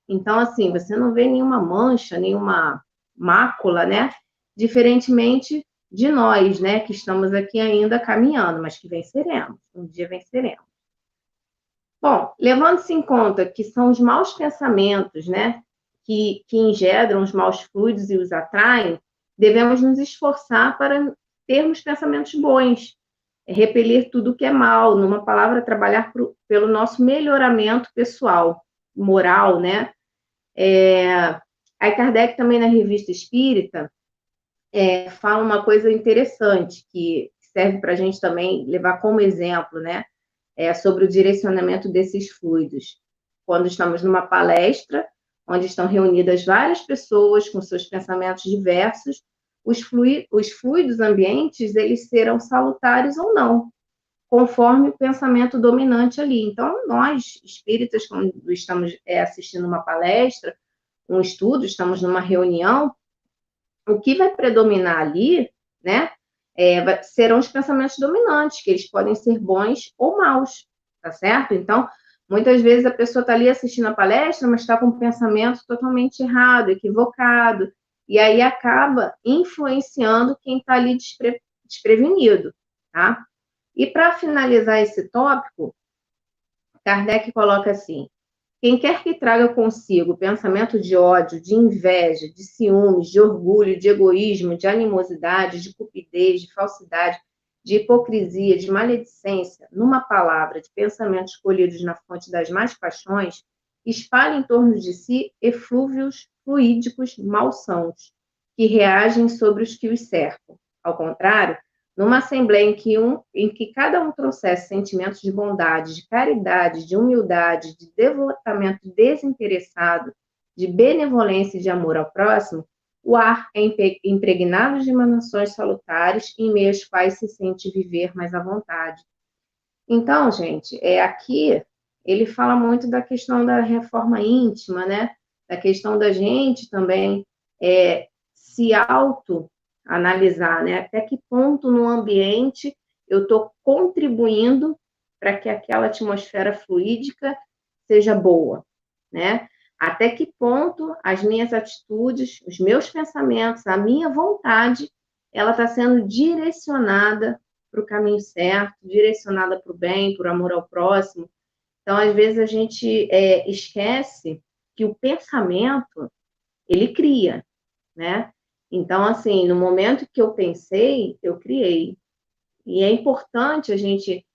Speaker 2: Então, assim, você não vê nenhuma mancha, nenhuma mácula, né? Diferentemente de nós, né? Que estamos aqui ainda caminhando, mas que venceremos. Um dia venceremos. Bom, levando-se em conta que são os maus pensamentos, né? Que engendram os maus fluidos e os atraem, devemos nos esforçar para termos pensamentos bons, repelir tudo que é mal, numa palavra, trabalhar pelo nosso melhoramento pessoal, moral, né? Aí Kardec também na Revista Espírita fala uma coisa interessante que serve para a gente também levar como exemplo, né? Sobre o direcionamento desses fluidos. Quando estamos numa palestra, onde estão reunidas várias pessoas com seus pensamentos diversos, os fluidos ambientes, eles serão salutares ou não, conforme o pensamento dominante ali. Então, nós, espíritas, quando estamos assistindo uma palestra, um estudo, estamos numa reunião, o que vai predominar ali, né, serão os pensamentos dominantes, que eles podem ser bons ou maus, tá certo? Então, muitas vezes a pessoa está ali assistindo a palestra, mas está com um pensamento totalmente errado, equivocado, e aí acaba influenciando quem está ali desprevenido, tá? E para finalizar esse tópico, Kardec coloca assim: quem quer que traga consigo pensamento de ódio, de inveja, de ciúmes, de orgulho, de egoísmo, de animosidade, de cupidez, de falsidade, de hipocrisia, de maledicência, numa palavra, de pensamentos escolhidos na fonte das más paixões, espalhe em torno de si eflúvios fluídicos malsãos, que reagem sobre os que os cercam. Ao contrário, numa assembleia em que cada um trouxesse sentimentos de bondade, de caridade, de humildade, de devotamento desinteressado, de benevolência e de amor ao próximo, o ar é impregnado de emanações salutares, em meio às quais se sente viver mais à vontade. Então, gente, aqui ele fala muito da questão da reforma íntima, né? Da questão da gente também se auto-analisar, né? Até que ponto no ambiente eu estou contribuindo para que aquela atmosfera fluídica seja boa, né? Até que ponto as minhas atitudes, os meus pensamentos, a minha vontade, ela está sendo direcionada para o caminho certo, direcionada para o bem, para o amor ao próximo. Então, às vezes, a gente esquece que o pensamento, ele cria, né? Então, assim, no momento que eu pensei, eu criei. E é importante a gente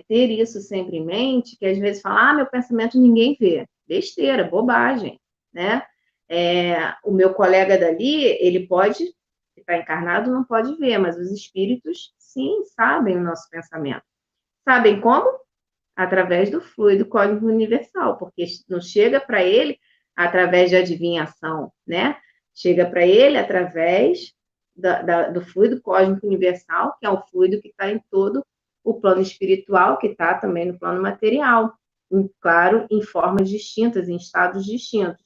Speaker 2: ter isso sempre em mente, que às vezes fala, meu pensamento ninguém vê. Besteira, bobagem, né? O meu colega dali, ele pode, se está encarnado, não pode ver, mas os espíritos, sim, sabem o nosso pensamento. Sabem como? Através do fluido cósmico universal, porque não chega para ele através de adivinhação, né? Chega para ele através do fluido cósmico universal, que é o fluido que está em todo o plano espiritual, que está também no plano material. claro, em formas distintas, em estados distintos.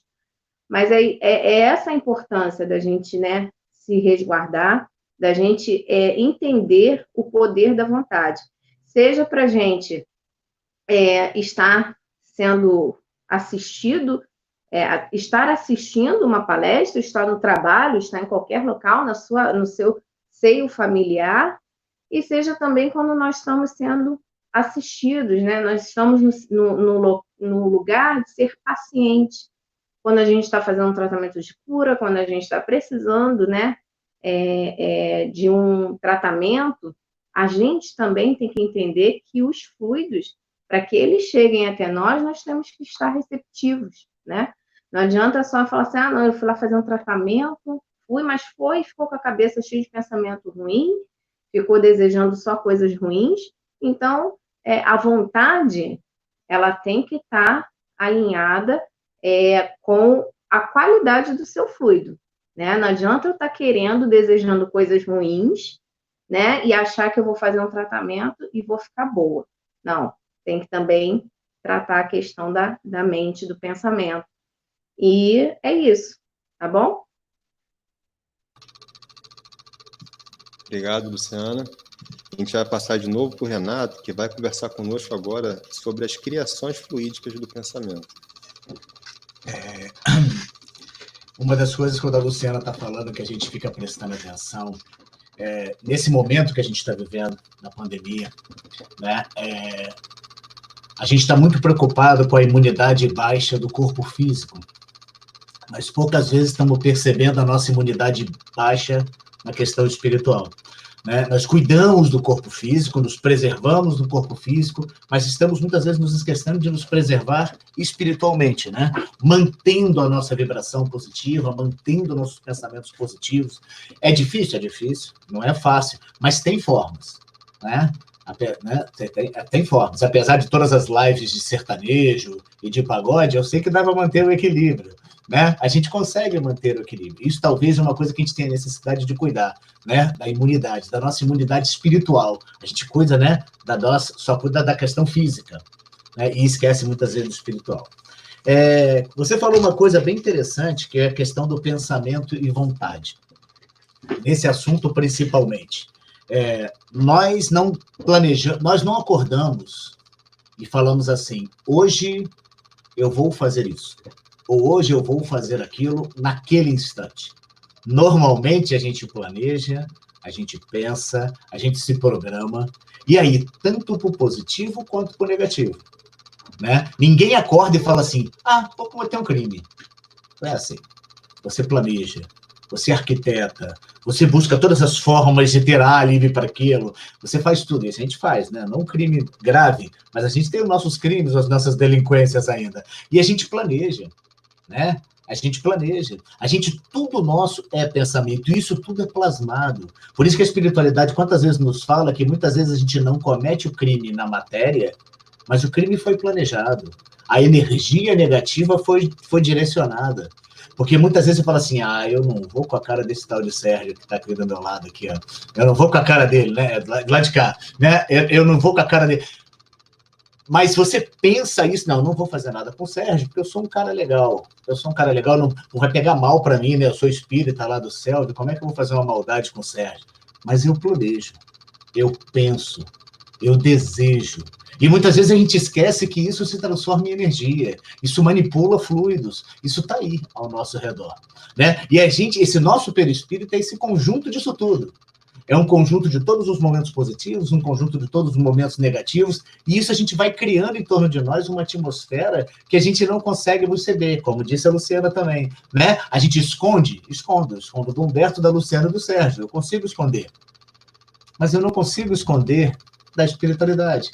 Speaker 2: Mas é essa a importância da gente, né, se resguardar, da gente entender o poder da vontade. Seja para a gente estar sendo assistido, estar assistindo uma palestra, estar no trabalho, estar em qualquer local, no seu seio familiar, e seja também quando nós estamos sendo assistidos, né? Nós estamos no lugar de ser paciente, quando a gente está fazendo um tratamento de cura, quando a gente está precisando, né, de um tratamento, a gente também tem que entender que os fluidos, para que eles cheguem até nós temos que estar receptivos, né? Não adianta só falar assim, não, eu fui lá fazer um tratamento, ficou com a cabeça cheia de pensamento ruim, ficou desejando só coisas ruins. Então, a vontade, ela tem que estar alinhada com a qualidade do seu fluido, né? Não adianta eu estar desejando coisas ruins, né? E achar que eu vou fazer um tratamento e vou ficar boa. Não, tem que também tratar a questão da mente, do pensamento. E é isso, tá bom?
Speaker 1: Obrigado, Luciana. A gente vai passar de novo para o Renato, que vai conversar conosco agora sobre as criações fluídicas do pensamento.
Speaker 4: Uma das coisas quando a Luciana está falando que a gente fica prestando atenção, nesse momento que a gente está vivendo, na pandemia, né, a gente está muito preocupado com a imunidade baixa do corpo físico, mas poucas vezes estamos percebendo a nossa imunidade baixa na questão espiritual. Né? Nós cuidamos do corpo físico, nos preservamos do corpo físico, mas estamos muitas vezes nos esquecendo de nos preservar espiritualmente, né? Mantendo a nossa vibração positiva, mantendo nossos pensamentos positivos. É difícil, não é fácil, mas tem formas, né? Tem formas. Apesar de todas as lives de sertanejo e de pagode, eu sei que dá para manter o equilíbrio. Né? A gente consegue manter o equilíbrio. Isso talvez é uma coisa que a gente tem a necessidade de cuidar, né? Da imunidade, da nossa imunidade espiritual. A gente cuida, né? Só cuida da questão física, né? E esquece muitas vezes do espiritual. Você falou uma coisa bem interessante, que é a questão do pensamento e vontade. Nesse assunto, principalmente. Nós não planejamos, nós não acordamos e falamos assim, hoje eu vou fazer isso. Ou hoje eu vou fazer aquilo naquele instante. Normalmente a gente planeja, a gente pensa, a gente se programa, e aí, tanto para o positivo quanto para o negativo. Né? Ninguém acorda e fala assim, vou cometer um crime. Não é assim. Você planeja, você arquiteta, você busca todas as formas de ter álibi para aquilo, você faz tudo isso, a gente faz, né? Não um crime grave, mas a gente tem os nossos crimes, as nossas delinquências ainda, e a gente planeja. Né? A gente planeja, tudo nosso é pensamento, e isso tudo é plasmado. Por isso que a espiritualidade, quantas vezes nos fala que muitas vezes a gente não comete o crime na matéria, mas o crime foi planejado. A energia negativa foi direcionada. Porque muitas vezes você fala assim, eu não vou com a cara desse tal de Sérgio que está aqui do meu lado, aqui, ó. Eu não vou com a cara dele, né? Lá de cá, né? Eu não vou com a cara dele. Mas você pensa isso, não vou fazer nada com o Sérgio, porque eu sou um cara legal, não vai pegar mal para mim, né? Eu sou espírita lá do céu, como é que eu vou fazer uma maldade com o Sérgio? Mas eu planejo, eu penso, eu desejo. E muitas vezes a gente esquece que isso se transforma em energia, isso manipula fluidos, isso está aí ao nosso redor. Né? E esse nosso perispírito é esse conjunto disso tudo. É um conjunto de todos os momentos positivos, um conjunto de todos os momentos negativos, e isso a gente vai criando em torno de nós uma atmosfera que a gente não consegue perceber, como disse a Luciana também, né? A gente escondo do Humberto, da Luciana e do Sérgio, eu consigo esconder. Mas eu não consigo esconder da espiritualidade.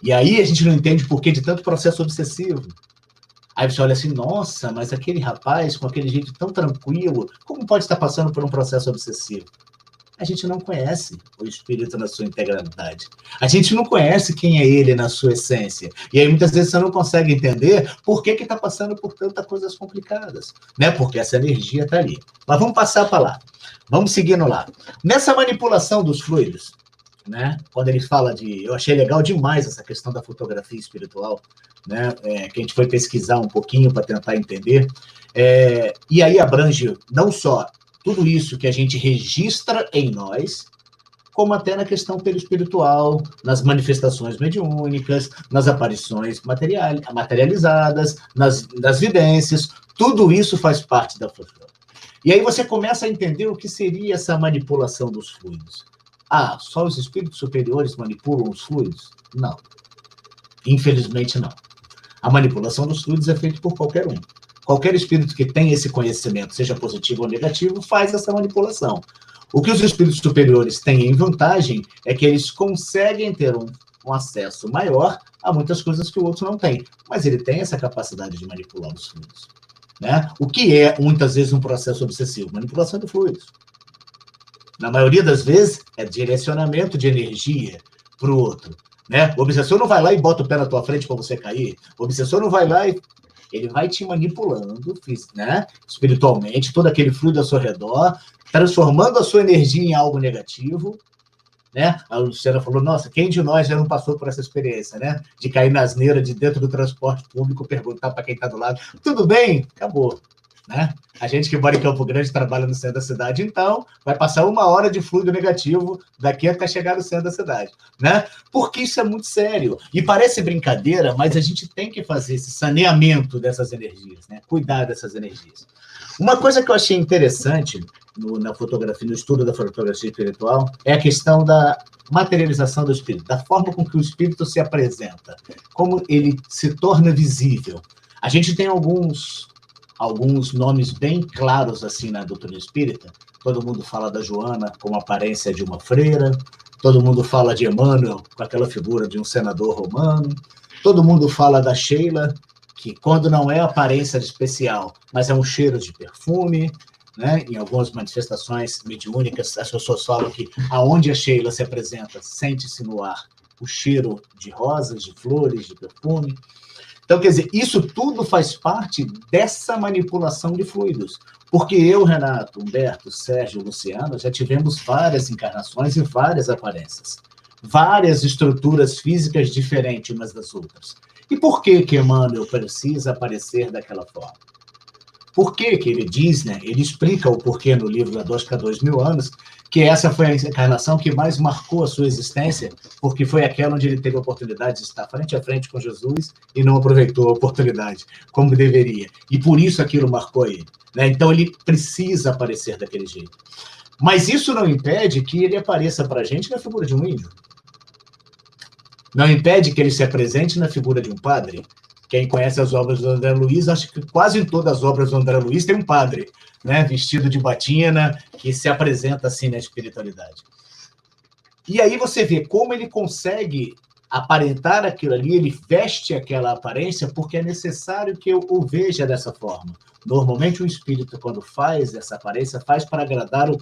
Speaker 4: E aí a gente não entende por que de tanto processo obsessivo. Aí você olha assim, nossa, mas aquele rapaz com aquele jeito tão tranquilo, como pode estar passando por um processo obsessivo? A gente não conhece o espírito na sua integralidade. A gente não conhece quem é ele na sua essência. E aí, muitas vezes, você não consegue entender por que está passando por tantas coisas complicadas. Né? Porque essa energia está ali. Mas vamos passar para lá. Vamos seguindo lá. Nessa manipulação dos fluidos, né? Quando ele fala eu achei legal demais essa questão da fotografia espiritual, né? Que a gente foi pesquisar um pouquinho para tentar entender. E aí abrange não só tudo isso que a gente registra em nós, como até na questão perispiritual, nas manifestações mediúnicas, nas aparições materializadas, nas vidências, tudo isso faz parte da fotografia. E aí você começa a entender o que seria essa manipulação dos fluidos. Só os espíritos superiores manipulam os fluidos? Não. Infelizmente, não. A manipulação dos fluidos é feita por qualquer um. Qualquer espírito que tem esse conhecimento, seja positivo ou negativo, faz essa manipulação. O que os espíritos superiores têm em vantagem é que eles conseguem ter um acesso maior a muitas coisas que o outro não tem. Mas ele tem essa capacidade de manipular os fluidos, né? O que é, muitas vezes, um processo obsessivo? Manipulação de fluidos. Na maioria das vezes, é direcionamento de energia para o outro, né? O obsessor não vai lá e bota o pé na tua frente para você cair. O obsessor não vai lá e... Ele vai te manipulando, né? Espiritualmente, todo aquele fluido ao seu redor, transformando a sua energia em algo negativo, né? A Luciana falou, nossa, quem de nós já não passou por essa experiência, né? De cair na asneira de dentro do transporte público, perguntar para quem está do lado, tudo bem? Acabou, né? A gente que mora em Campo Grande trabalha no centro da cidade, então vai passar 1 hora de fluido negativo daqui até chegar no centro da cidade, né? Porque isso é muito sério. E parece brincadeira, mas a gente tem que fazer esse saneamento dessas energias, né? Cuidar dessas energias. Uma coisa que eu achei interessante na fotografia, no estudo da fotografia espiritual, é a questão da materialização do espírito, da forma com que o espírito se apresenta, como ele se torna visível. A gente tem alguns nomes bem claros assim na doutrina espírita. Todo mundo fala da Joana com a aparência de uma freira, todo mundo fala de Emmanuel com aquela figura de um senador romano, todo mundo fala da Sheila, que quando não é aparência especial, mas é um cheiro de perfume, né? Em algumas manifestações mediúnicas, as pessoas falam que aonde a Sheila se apresenta, sente-se no ar o cheiro de rosas, de flores, de perfume. Então, quer dizer, isso tudo faz parte dessa manipulação de fluidos. Porque eu, Renato, Humberto, Sérgio, Luciano, já tivemos várias encarnações e várias aparências. Várias estruturas físicas diferentes umas das outras. E por que Emmanuel precisa aparecer daquela forma? Por que ele diz, né? Ele explica o porquê no livro da 2K2000 anos, que essa foi a encarnação que mais marcou a sua existência, porque foi aquela onde ele teve a oportunidade de estar frente a frente com Jesus e não aproveitou a oportunidade como deveria. E por isso aquilo marcou ele, né? Então ele precisa aparecer daquele jeito. Mas isso não impede que ele apareça para a gente na figura de um índio. Não impede que ele se apresente na figura de um padre. Quem conhece as obras do André Luiz, acho que quase em todas as obras do André Luiz tem um padre, né, vestido de batina, que se apresenta assim na espiritualidade. E aí você vê como ele consegue aparentar aquilo ali, ele veste aquela aparência porque é necessário que eu o veja dessa forma. Normalmente o espírito, quando faz essa aparência, faz para agradar o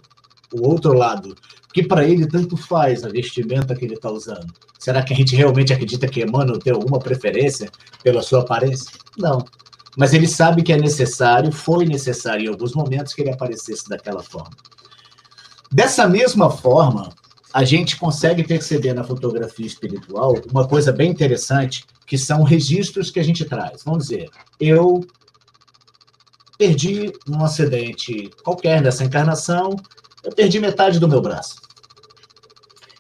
Speaker 4: outro lado, que para ele tanto faz a vestimenta que ele está usando. Será que a gente realmente acredita que Emmanuel tem alguma preferência pela sua aparência? Não. Mas ele sabe que é necessário, foi necessário em alguns momentos que ele aparecesse daquela forma. Dessa mesma forma, a gente consegue perceber na fotografia espiritual uma coisa bem interessante, que são registros que a gente traz. Vamos dizer, eu perdi num acidente qualquer dessa encarnação, eu perdi metade do meu braço.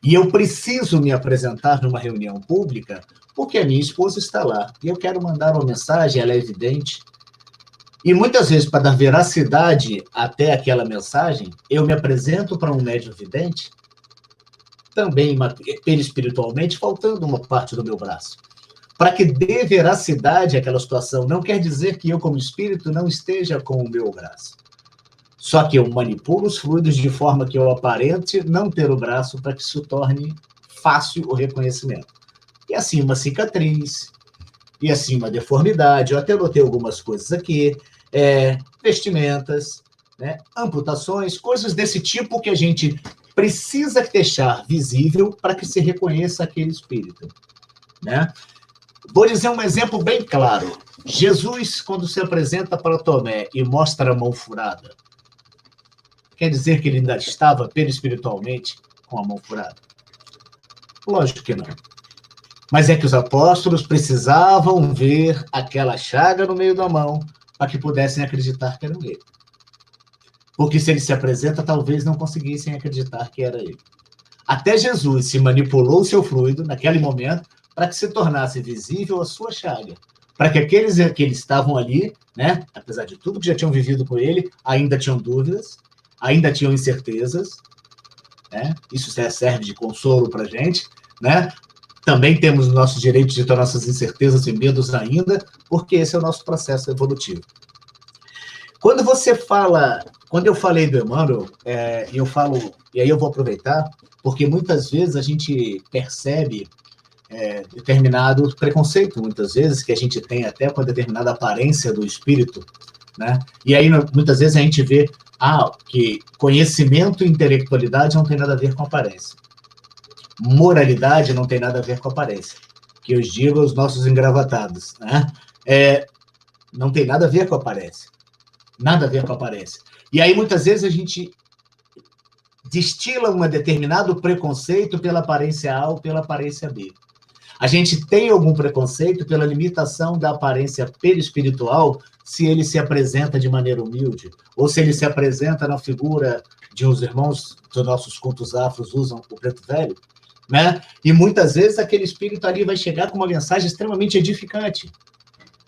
Speaker 4: E eu preciso me apresentar numa reunião pública porque a minha esposa está lá. E eu quero mandar uma mensagem, ela é evidente. E muitas vezes, para dar veracidade até aquela mensagem, eu me apresento para um médium vidente, também espiritualmente, faltando uma parte do meu braço. Para que dê veracidade àquela situação. Não quer dizer que eu, como espírito, não esteja com o meu braço. Só que eu manipulo os fluidos de forma que eu aparente não ter o braço para que isso torne fácil o reconhecimento. E assim uma cicatriz, e assim uma deformidade. Eu até notei algumas coisas aqui, vestimentas, né, amputações, coisas desse tipo que a gente precisa deixar visível para que se reconheça aquele espírito, né? Vou dizer um exemplo bem claro. Jesus, quando se apresenta para Tomé e mostra a mão furada, quer dizer que ele ainda estava perispiritualmente com a mão furada? Lógico que não. Mas é que os apóstolos precisavam ver aquela chaga no meio da mão para que pudessem acreditar que era ele. Porque se ele se apresenta, talvez não conseguissem acreditar que era ele. Até Jesus se manipulou o seu fluido, naquele momento, para que se tornasse visível a sua chaga. Para que aqueles que estavam ali, né, apesar de tudo que já tinham vivido com ele, ainda tinham dúvidas, ainda tinham incertezas, né? Isso serve de consolo para a gente, né? Também temos o nosso direito de ter nossas incertezas e medos ainda, porque esse é o nosso processo evolutivo. Quando eu falei do Emmanuel, e aí eu vou aproveitar, porque muitas vezes a gente percebe determinado preconceito, muitas vezes, que a gente tem até com a determinada aparência do espírito, né? E aí, muitas vezes, a gente vê que conhecimento e intelectualidade não tem nada a ver com aparência. Moralidade não tem nada a ver com aparência. Que eu digo aos nossos engravatados, né? Não tem nada a ver com aparência. Nada a ver com aparência. E aí, muitas vezes, a gente destila um determinado preconceito pela aparência A ou pela aparência B. A gente tem algum preconceito pela limitação da aparência perispiritual se ele se apresenta de maneira humilde, ou se ele se apresenta na figura de uns irmãos dos nossos cultos afros usam o preto velho, né? E muitas vezes aquele espírito ali vai chegar com uma mensagem extremamente edificante,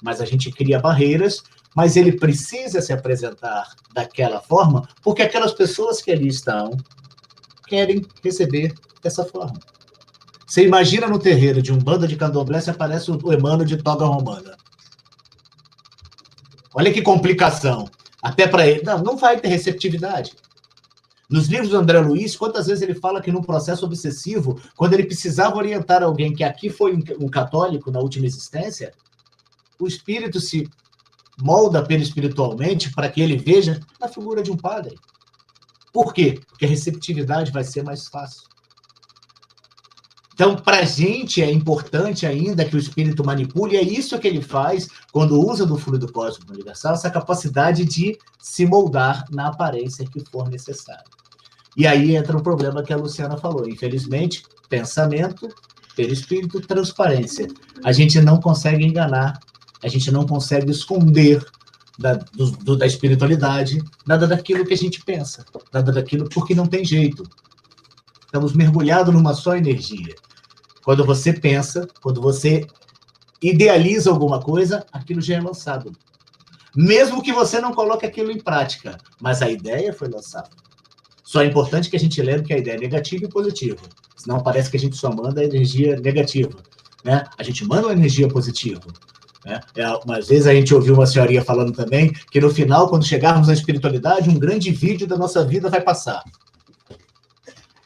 Speaker 4: mas a gente cria barreiras, mas ele precisa se apresentar daquela forma, porque aquelas pessoas que ali estão querem receber dessa forma. Você imagina no terreiro de um bando de candomblé se aparece o Emmanuel de toga romana. Olha que complicação. Até para ele, não vai ter receptividade. Nos livros do André Luiz, quantas vezes ele fala que num processo obsessivo, quando ele precisava orientar alguém que aqui foi um católico na última existência, o espírito se molda perispiritualmente para que ele veja na figura de um padre. Por quê? Porque a receptividade vai ser mais fácil. Então, para a gente é importante ainda que o espírito manipule, e é isso que ele faz quando usa do fluido cósmico universal, essa capacidade de se moldar na aparência que for necessário. E aí entra o problema que a Luciana falou. Infelizmente, pensamento, perispírito, transparência. A gente não consegue enganar, a gente não consegue esconder da espiritualidade nada daquilo que a gente pensa, nada daquilo porque não tem jeito. Estamos mergulhados numa só energia. Quando você pensa, quando você idealiza alguma coisa, aquilo já é lançado. Mesmo que você não coloque aquilo em prática, mas a ideia foi lançada. Só é importante que a gente lembre que a ideia é negativa e positiva. Senão parece que a gente só manda a energia negativa, né? A gente manda uma energia positiva. Né? Umas vezes a gente ouviu uma senhorinha falando também que no final, quando chegarmos na espiritualidade, um grande vídeo da nossa vida vai passar.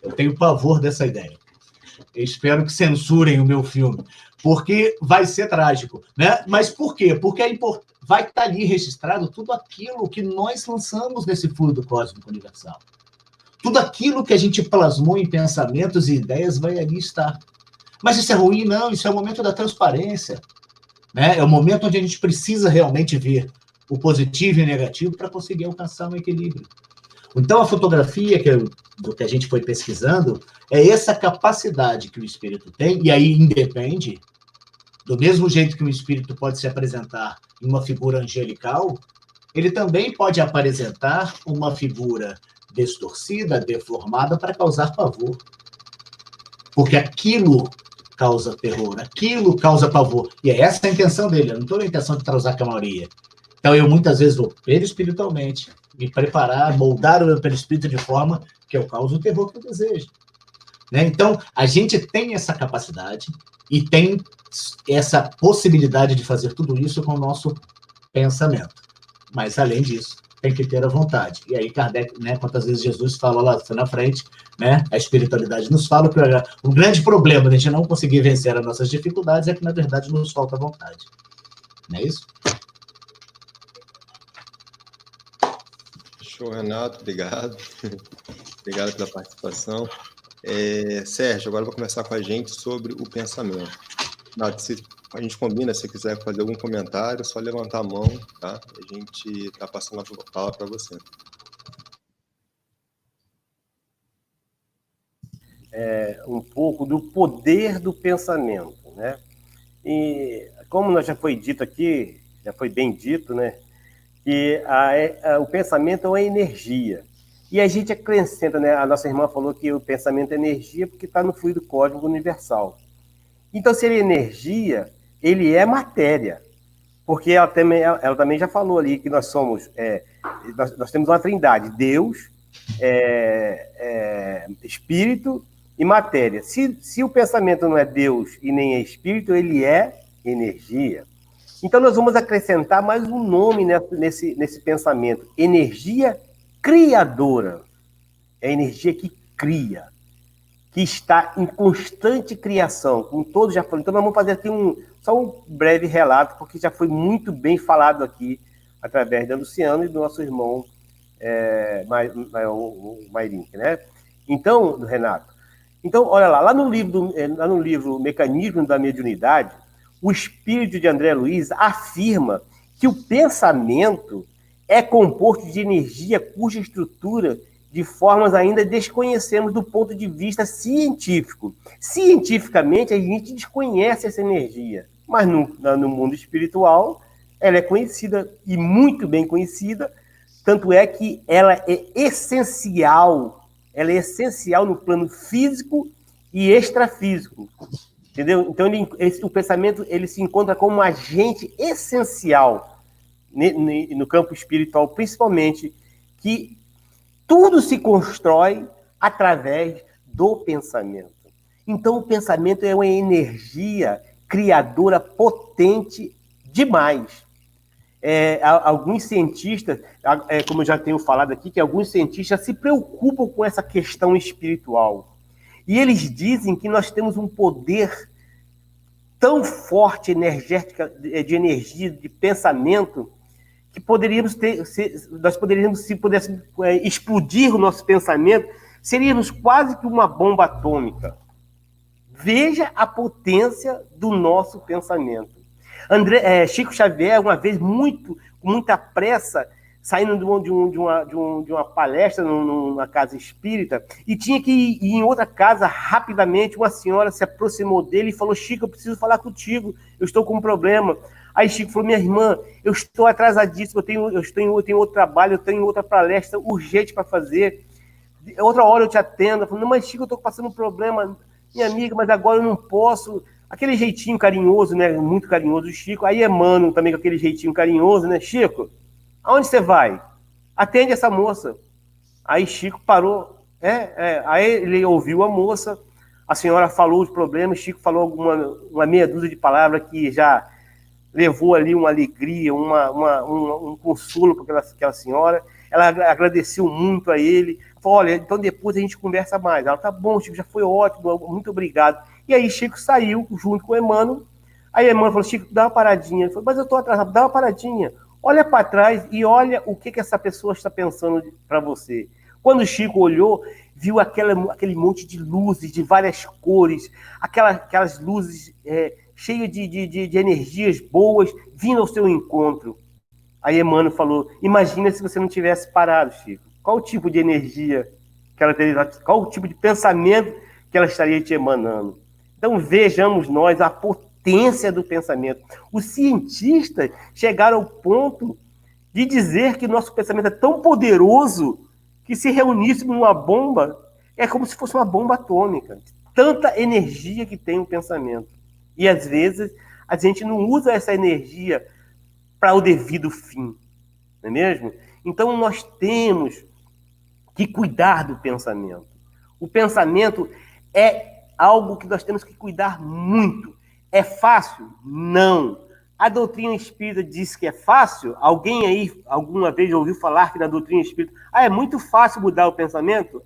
Speaker 4: Eu tenho pavor dessa ideia. Eu espero que censurem o meu filme, porque vai ser trágico, né? Mas por quê? Porque vai estar ali registrado tudo aquilo que nós lançamos nesse fluido cósmico universal. Tudo aquilo que a gente plasmou em pensamentos e ideias vai ali estar. Mas isso é ruim? Não, isso é o momento da transparência, né? É o momento onde a gente precisa realmente ver o positivo e o negativo para conseguir alcançar um equilíbrio. Então, a fotografia do que a gente foi pesquisando é essa capacidade que o espírito tem, e aí independe, do mesmo jeito que um espírito pode se apresentar em uma figura angelical, ele também pode apresentar uma figura distorcida, deformada, para causar pavor. Porque aquilo causa terror, aquilo causa pavor. E é essa a intenção dele, eu não estou na intenção de causar camaria. Então, eu muitas vezes vou perispiritualmente me preparar, moldar o meu perispírito de forma que eu cause o terror que eu desejo. Né? Então, a gente tem essa capacidade e tem essa possibilidade de fazer tudo isso com o nosso pensamento. Mas, além disso, tem que ter a vontade. E aí, Kardec, né, quantas vezes Jesus fala lá na frente, né, a espiritualidade nos fala que o grande problema de a gente não conseguir vencer as nossas dificuldades é que, na verdade, nos falta vontade. Não é isso?
Speaker 1: Show, Renato, obrigado. Obrigado pela participação. Sérgio, agora eu vou conversar com a gente sobre o pensamento. Se a gente combina, se quiser fazer algum comentário, é só levantar a mão, tá? A gente está passando a palavra para você.
Speaker 3: um pouco do poder do pensamento, né? E como já foi dito aqui, já foi bem dito, né? Que o pensamento é uma energia. E a gente acrescenta, né? A nossa irmã falou que o pensamento é energia porque está no fluido cósmico universal. Então, se ele é energia, ele é matéria. Porque ela também já falou ali que nós somos... nós temos uma trindade, Deus, espírito e matéria. Se o pensamento não é Deus e nem é espírito, ele é energia. Então, nós vamos acrescentar mais um nome nesse pensamento. Energia criadora. É a energia que cria, que está em constante criação, como todos já falaram. Então, nós vamos fazer aqui só um breve relato, porque já foi muito bem falado aqui, através da Luciano e do nosso irmão Mairink, né? Então, Renato, olha lá no livro Mecanismo da Mediunidade, o espírito de André Luiz afirma que o pensamento é composto de energia cuja estrutura de formas ainda desconhecemos do ponto de vista científico. Cientificamente, a gente desconhece essa energia, mas no mundo espiritual, ela é conhecida e muito bem conhecida, tanto é que ela é essencial no plano físico e extrafísico. Entendeu? Então, o pensamento ele se encontra como um agente essencial no campo espiritual, principalmente, que tudo se constrói através do pensamento. Então, o pensamento é uma energia criadora potente demais. Alguns cientistas, como eu já tenho falado aqui, que alguns cientistas se preocupam com essa questão espiritual. E eles dizem que nós temos um poder tão forte, energética, de energia, de pensamento, que nós poderíamos, se pudéssemos explodir o nosso pensamento, seríamos quase que uma bomba atômica. Veja a potência do nosso pensamento. Chico Xavier, uma vez, com muita pressa, saindo de uma palestra numa casa espírita, e tinha que ir em outra casa rapidamente. Uma senhora se aproximou dele e falou: Chico, eu preciso falar contigo, eu estou com um problema. Aí Chico falou: minha irmã, eu estou atrasadíssimo, eu tenho outro trabalho, eu tenho outra palestra urgente para fazer, outra hora eu te atendo. Eu falei: não, mas Chico, eu estou passando um problema, minha amiga, mas agora eu não posso. Aquele jeitinho carinhoso, né, muito carinhoso do Chico. Aí Emmanuel também com aquele jeitinho carinhoso, né: Chico, aonde você vai? Atende essa moça. Aí Chico parou, aí ele ouviu a moça, a senhora falou os problemas, Chico falou uma meia dúzia de palavras que já levou ali uma alegria, um consolo para aquela senhora. Ela agradeceu muito a ele, falou: olha, então depois a gente conversa mais. Ela: tá bom, Chico, já foi ótimo, muito obrigado. E aí Chico saiu junto com o Emmanuel. Aí Emmanuel falou: Chico, dá uma paradinha. Ele falou: mas eu estou atrasado. Dá uma paradinha. Olha para trás e olha o que essa pessoa está pensando para você. Quando o Chico olhou, viu aquele monte de luzes de várias cores, aquelas luzes cheias de energias boas vindo ao seu encontro. Aí Emmanuel falou: imagina se você não tivesse parado, Chico. Qual o tipo de energia que ela teria, qual o tipo de pensamento que ela estaria te emanando? Então vejamos nós a potência do pensamento. Os cientistas chegaram ao ponto de dizer que nosso pensamento é tão poderoso que, se reuníssemos numa bomba, é como se fosse uma bomba atômica. Tanta energia que tem o pensamento. E às vezes a gente não usa essa energia para o devido fim, não é mesmo? Então nós temos que cuidar do pensamento. O pensamento é algo que nós temos que cuidar muito. É fácil? Não. A doutrina espírita diz que é fácil? Alguém aí alguma vez ouviu falar que na doutrina espírita é muito fácil mudar o pensamento?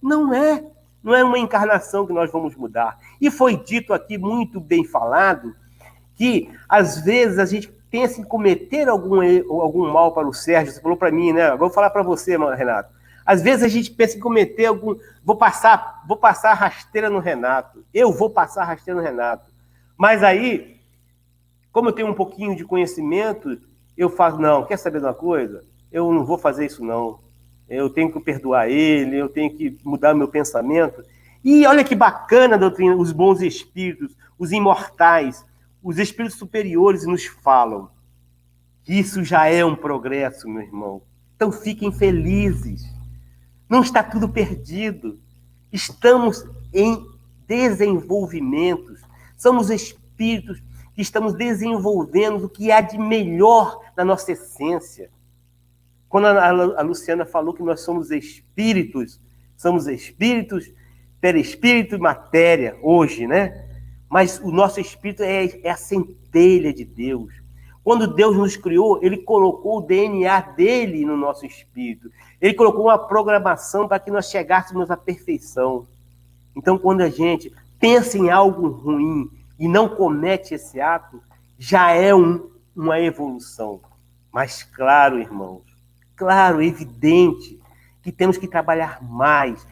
Speaker 3: Não é. Não é uma encarnação que nós vamos mudar. E foi dito aqui, muito bem falado, que às vezes a gente pensa em cometer algum mal para o Sérgio. Você falou para mim, né? Agora eu vou falar para você, Renato. Às vezes a gente pensa em cometer vou passar rasteira no Renato. Eu vou passar rasteira no Renato. Mas aí, como eu tenho um pouquinho de conhecimento, eu falo: não, quer saber de uma coisa? Eu não vou fazer isso, não. Eu tenho que perdoar ele, eu tenho que mudar meu pensamento. E olha que bacana a doutrina, os bons espíritos, os imortais, os espíritos superiores nos falam que isso já é um progresso, meu irmão. Então fiquem felizes. Não está tudo perdido. Estamos em desenvolvimento. Somos espíritos que estamos desenvolvendo o que há de melhor na nossa essência. Quando a Luciana falou que nós somos espíritos, perispírito e matéria, hoje, né? Mas o nosso espírito é a centelha de Deus. Quando Deus nos criou, Ele colocou o DNA dele no nosso espírito. Ele colocou uma programação para que nós chegássemos à perfeição. Então, quando a gente pensa em algo ruim e não comete esse ato, já é uma evolução. Mas claro, irmãos, claro, evidente, que temos que trabalhar mais,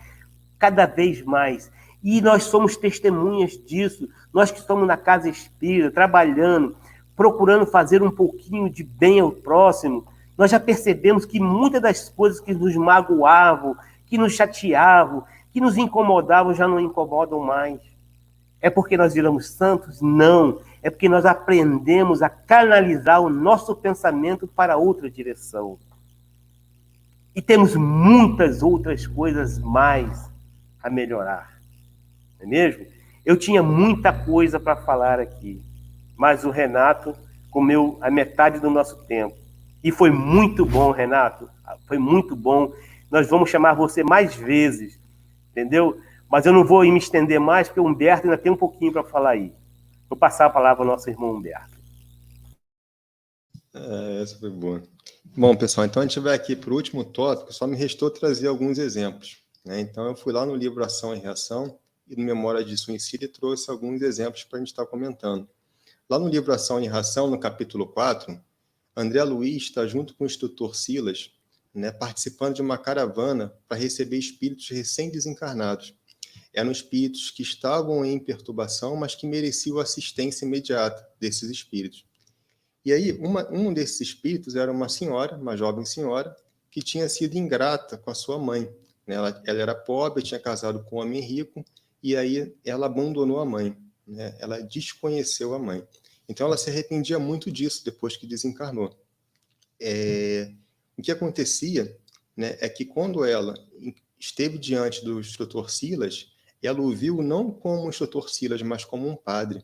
Speaker 3: cada vez mais. E nós somos testemunhas disso. Nós que estamos na casa espírita, trabalhando, procurando fazer um pouquinho de bem ao próximo, nós já percebemos que muitas das coisas que nos magoavam, que nos chateavam, que nos incomodavam, já não incomodam mais. É porque nós viramos santos? Não. É porque nós aprendemos a canalizar o nosso pensamento para outra direção. E temos muitas outras coisas mais a melhorar. Não é mesmo? Eu tinha muita coisa para falar aqui, mas o Renato comeu a metade do nosso tempo. E foi muito bom, Renato. Foi muito bom. Nós vamos chamar você mais vezes, entendeu? Mas eu não vou me estender mais, porque o Humberto ainda tem um pouquinho para falar aí. Vou passar a palavra ao nosso irmão Humberto.
Speaker 1: Essa foi boa. Bom, pessoal, então a gente vai aqui para o último tópico, só me restou trazer alguns exemplos, né? Então eu fui lá no livro Ação e Reação, e no Memória de Suicídio trouxe alguns exemplos para a gente estar comentando. Lá no livro Ação e Reação, no capítulo 4, André Luiz está junto com o instrutor Silas, né, participando de uma caravana para receber espíritos recém-desencarnados. Eram espíritos que estavam em perturbação, mas que mereciam assistência imediata desses espíritos. E aí, um desses espíritos era uma senhora, uma jovem senhora, que tinha sido ingrata com a sua mãe. Ela era pobre, tinha casado com um homem rico, e aí ela abandonou a mãe, né? Ela desconheceu a mãe. Então, ela se arrependia muito disso depois que desencarnou. O que acontecia, né, é que quando ela esteve diante do instrutor Silas, ela o viu não como o instrutor Silas, mas como um padre.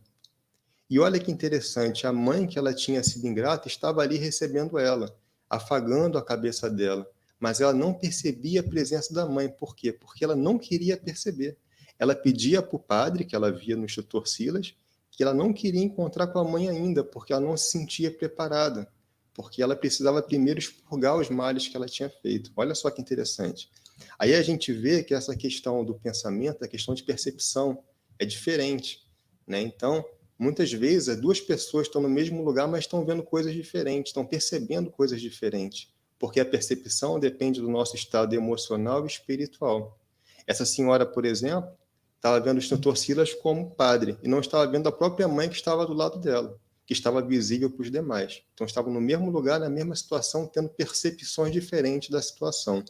Speaker 1: E olha que interessante, a mãe que ela tinha sido ingrata estava ali recebendo ela, afagando a cabeça dela, mas ela não percebia a presença da mãe. Por quê? Porque ela não queria perceber. Ela pedia para o padre, que ela via no instrutor Silas, que ela não queria encontrar com a mãe ainda, porque ela não se sentia preparada, porque ela precisava primeiro expurgar os males que ela tinha feito. Olha só que interessante. Aí a gente vê que essa questão do pensamento, a questão de percepção, é diferente, né? Então, muitas vezes, as duas pessoas estão no mesmo lugar, mas estão vendo coisas diferentes, estão percebendo coisas diferentes, porque a percepção depende do nosso estado emocional e espiritual. Essa senhora, por exemplo, estava vendo o instrutor Silas como padre, e não estava vendo a própria mãe que estava do lado dela, que estava visível para os demais. Então, estavam no mesmo lugar, na mesma situação, tendo percepções diferentes da situação.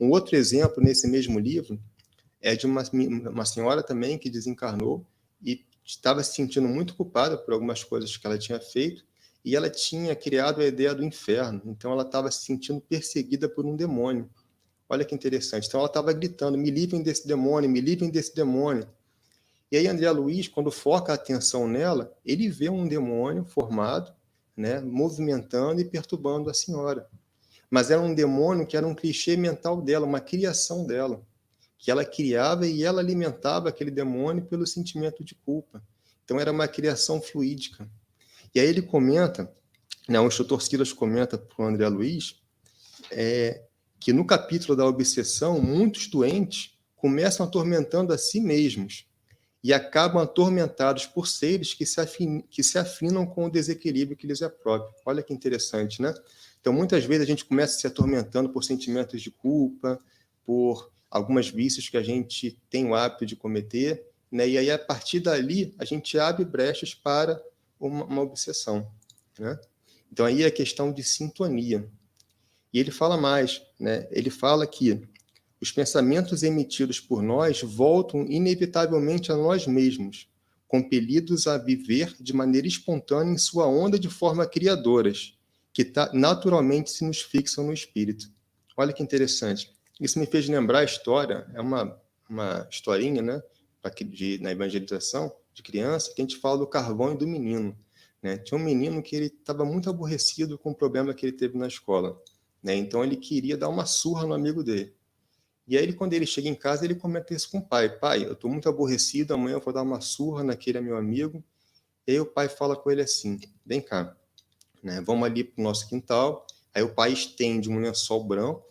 Speaker 1: Um outro exemplo, nesse mesmo livro, é de uma senhora também que desencarnou e estava se sentindo muito culpada por algumas coisas que ela tinha feito, e ela tinha criado a ideia do inferno. Então, ela estava se sentindo perseguida por um demônio. Olha que interessante. Então, ela estava gritando, me livrem desse demônio, me livrem desse demônio. E aí, André Luiz, quando foca a atenção nela, ele vê um demônio formado, né, movimentando e perturbando a senhora. Mas era um demônio que era um clichê mental dela, uma criação dela, que ela criava e ela alimentava aquele demônio pelo sentimento de culpa. Então, era uma criação fluídica. E aí ele comenta, né, o instrutor Silas comenta para o André Luiz, que no capítulo da obsessão, muitos doentes começam atormentando a si mesmos e acabam atormentados por seres que se afinam com o desequilíbrio que lhes é próprio. Olha que interessante, né? Então, muitas vezes a gente começa se atormentando por sentimentos de culpa, por algumas vícios que a gente tem o hábito de cometer, né? E aí, a partir dali, a gente abre brechas para uma obsessão, né? Então, aí é a questão de sintonia. E ele fala mais, né? Ele fala que os pensamentos emitidos por nós voltam inevitavelmente a nós mesmos, compelidos a viver de maneira espontânea em sua onda de forma criadoras, que naturalmente se nos fixam no espírito. Olha que interessante. Isso me fez lembrar a história, é uma historinha, né, na evangelização de criança, que a gente fala do carvão e do menino. Né? Tinha um menino que ele estava muito aborrecido com o problema que ele teve na escola. Né? Então ele queria dar uma surra no amigo dele. E aí, quando ele chega em casa, ele comenta isso com o pai. Pai, eu estou muito aborrecido, amanhã eu vou dar uma surra naquele meu amigo. E aí o pai fala com ele assim, vem cá, né? Vamos ali para o nosso quintal. Aí o pai estende um lençol branco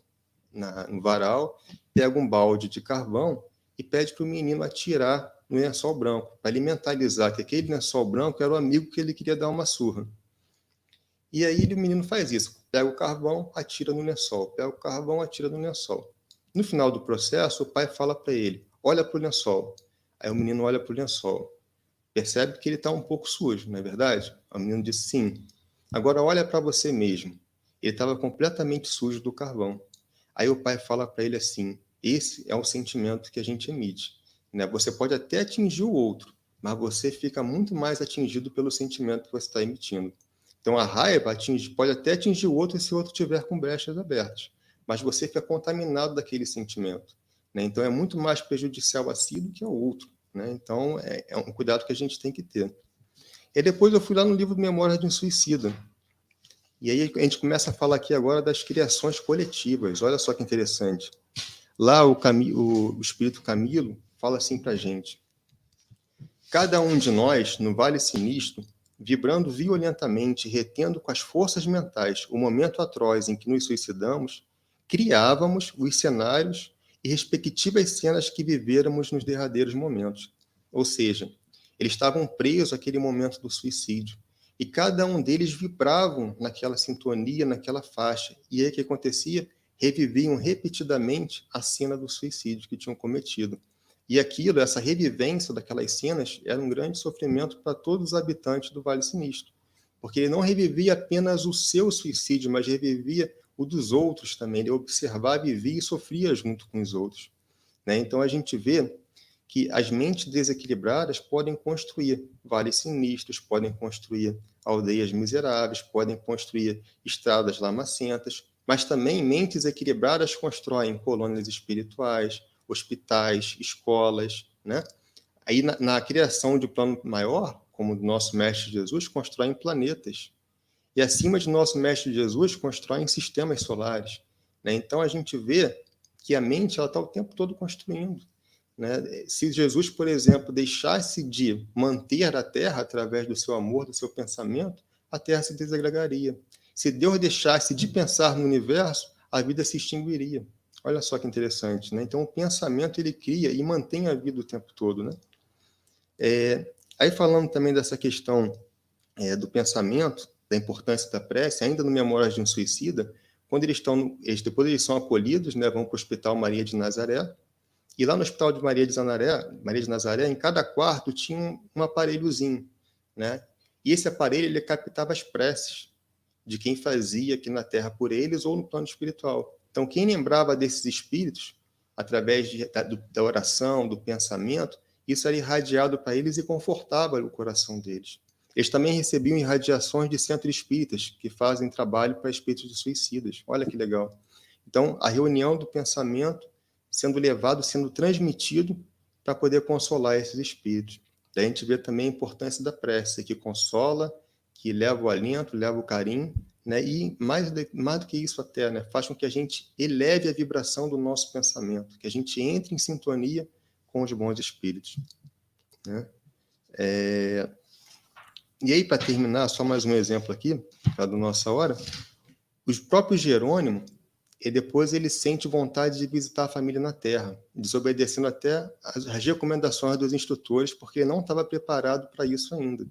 Speaker 1: no varal, pega um balde de carvão e pede para o menino atirar no lençol branco, para ele mentalizar que aquele lençol branco era o amigo que ele queria dar uma surra. E aí o menino faz isso, pega o carvão, atira no lençol, pega o carvão, atira no lençol. No final do processo, o pai fala para ele, olha para o lençol. Aí o menino olha para o lençol, percebe que ele está um pouco sujo, não é verdade? O menino diz sim. Agora olha para você mesmo. Ele estava completamente sujo do carvão. Aí o pai fala para ele assim, esse é o sentimento que a gente emite. Né? Você pode até atingir o outro, mas você fica muito mais atingido pelo sentimento que você está emitindo. Então a raiva pode até atingir o outro se o outro tiver com brechas abertas, mas você fica contaminado daquele sentimento. Né? Então é muito mais prejudicial a si do que ao outro. Né? Então é um cuidado que a gente tem que ter. E depois eu fui lá no livro Memórias de um Suicida. E aí a gente começa a falar aqui agora das criações coletivas. Olha só que interessante. Lá o espírito Camilo fala assim para a gente. Cada um de nós, no Vale Sinistro, vibrando violentamente, retendo com as forças mentais o momento atroz em que nos suicidamos, criávamos os cenários e respectivas cenas que vivêramos nos derradeiros momentos. Ou seja, eles estavam presos àquele momento do suicídio. E cada um deles vibravam naquela sintonia, naquela faixa. E aí o que acontecia? Reviviam repetidamente a cena do suicídio que tinham cometido. E aquilo, essa revivência daquelas cenas, era um grande sofrimento para todos os habitantes do Vale Sinistro. Porque ele não revivia apenas o seu suicídio, mas revivia o dos outros também. Ele observava, vivia e sofria junto com os outros. Né? Então a gente vê que as mentes desequilibradas podem construir vales sinistros, podem construir aldeias miseráveis, podem construir estradas lamacentas, mas também mentes equilibradas constroem colônias espirituais, hospitais, escolas, né? Aí na criação de um plano maior, como o nosso Mestre Jesus, constroem planetas. E acima de nosso Mestre Jesus, constroem sistemas solares. Né? Então a gente vê que a mente está o tempo todo construindo. Né? Se Jesus, por exemplo, deixasse de manter a Terra através do seu amor, do seu pensamento, a Terra se desagregaria. Se Deus deixasse de pensar no universo, a vida se extinguiria. Olha só que interessante. Né? Então, o pensamento ele cria e mantém a vida o tempo todo. Né? Aí, falando também dessa questão do pensamento, da importância da prece, ainda no Memórias de um Suicida, quando depois eles são acolhidos, né, vão para o Hospital Maria de Nazaré. E lá no Hospital de Maria de Nazaré, em cada quarto tinha um aparelhozinho, né? E esse aparelho ele captava as preces de quem fazia aqui na Terra por eles ou no plano espiritual. Então, quem lembrava desses espíritos, através da oração, do pensamento, isso era irradiado para eles e confortava o coração deles. Eles também recebiam irradiações de centros espíritas, que fazem trabalho para espíritos de suicidas. Olha que legal. Então, a reunião do pensamento sendo levado, sendo transmitido para poder consolar esses espíritos. Daí a gente vê também a importância da prece, que consola, que leva o alento, leva o carinho, né? E mais do que isso até, né? Faz com que a gente eleve a vibração do nosso pensamento, que a gente entre em sintonia com os bons espíritos. Né? E aí, para terminar, só mais um exemplo aqui, da nossa hora, os próprios Jerônimo, e depois ele sente vontade de visitar a família na Terra, desobedecendo até as recomendações dos instrutores, porque ele não estava preparado para isso ainda.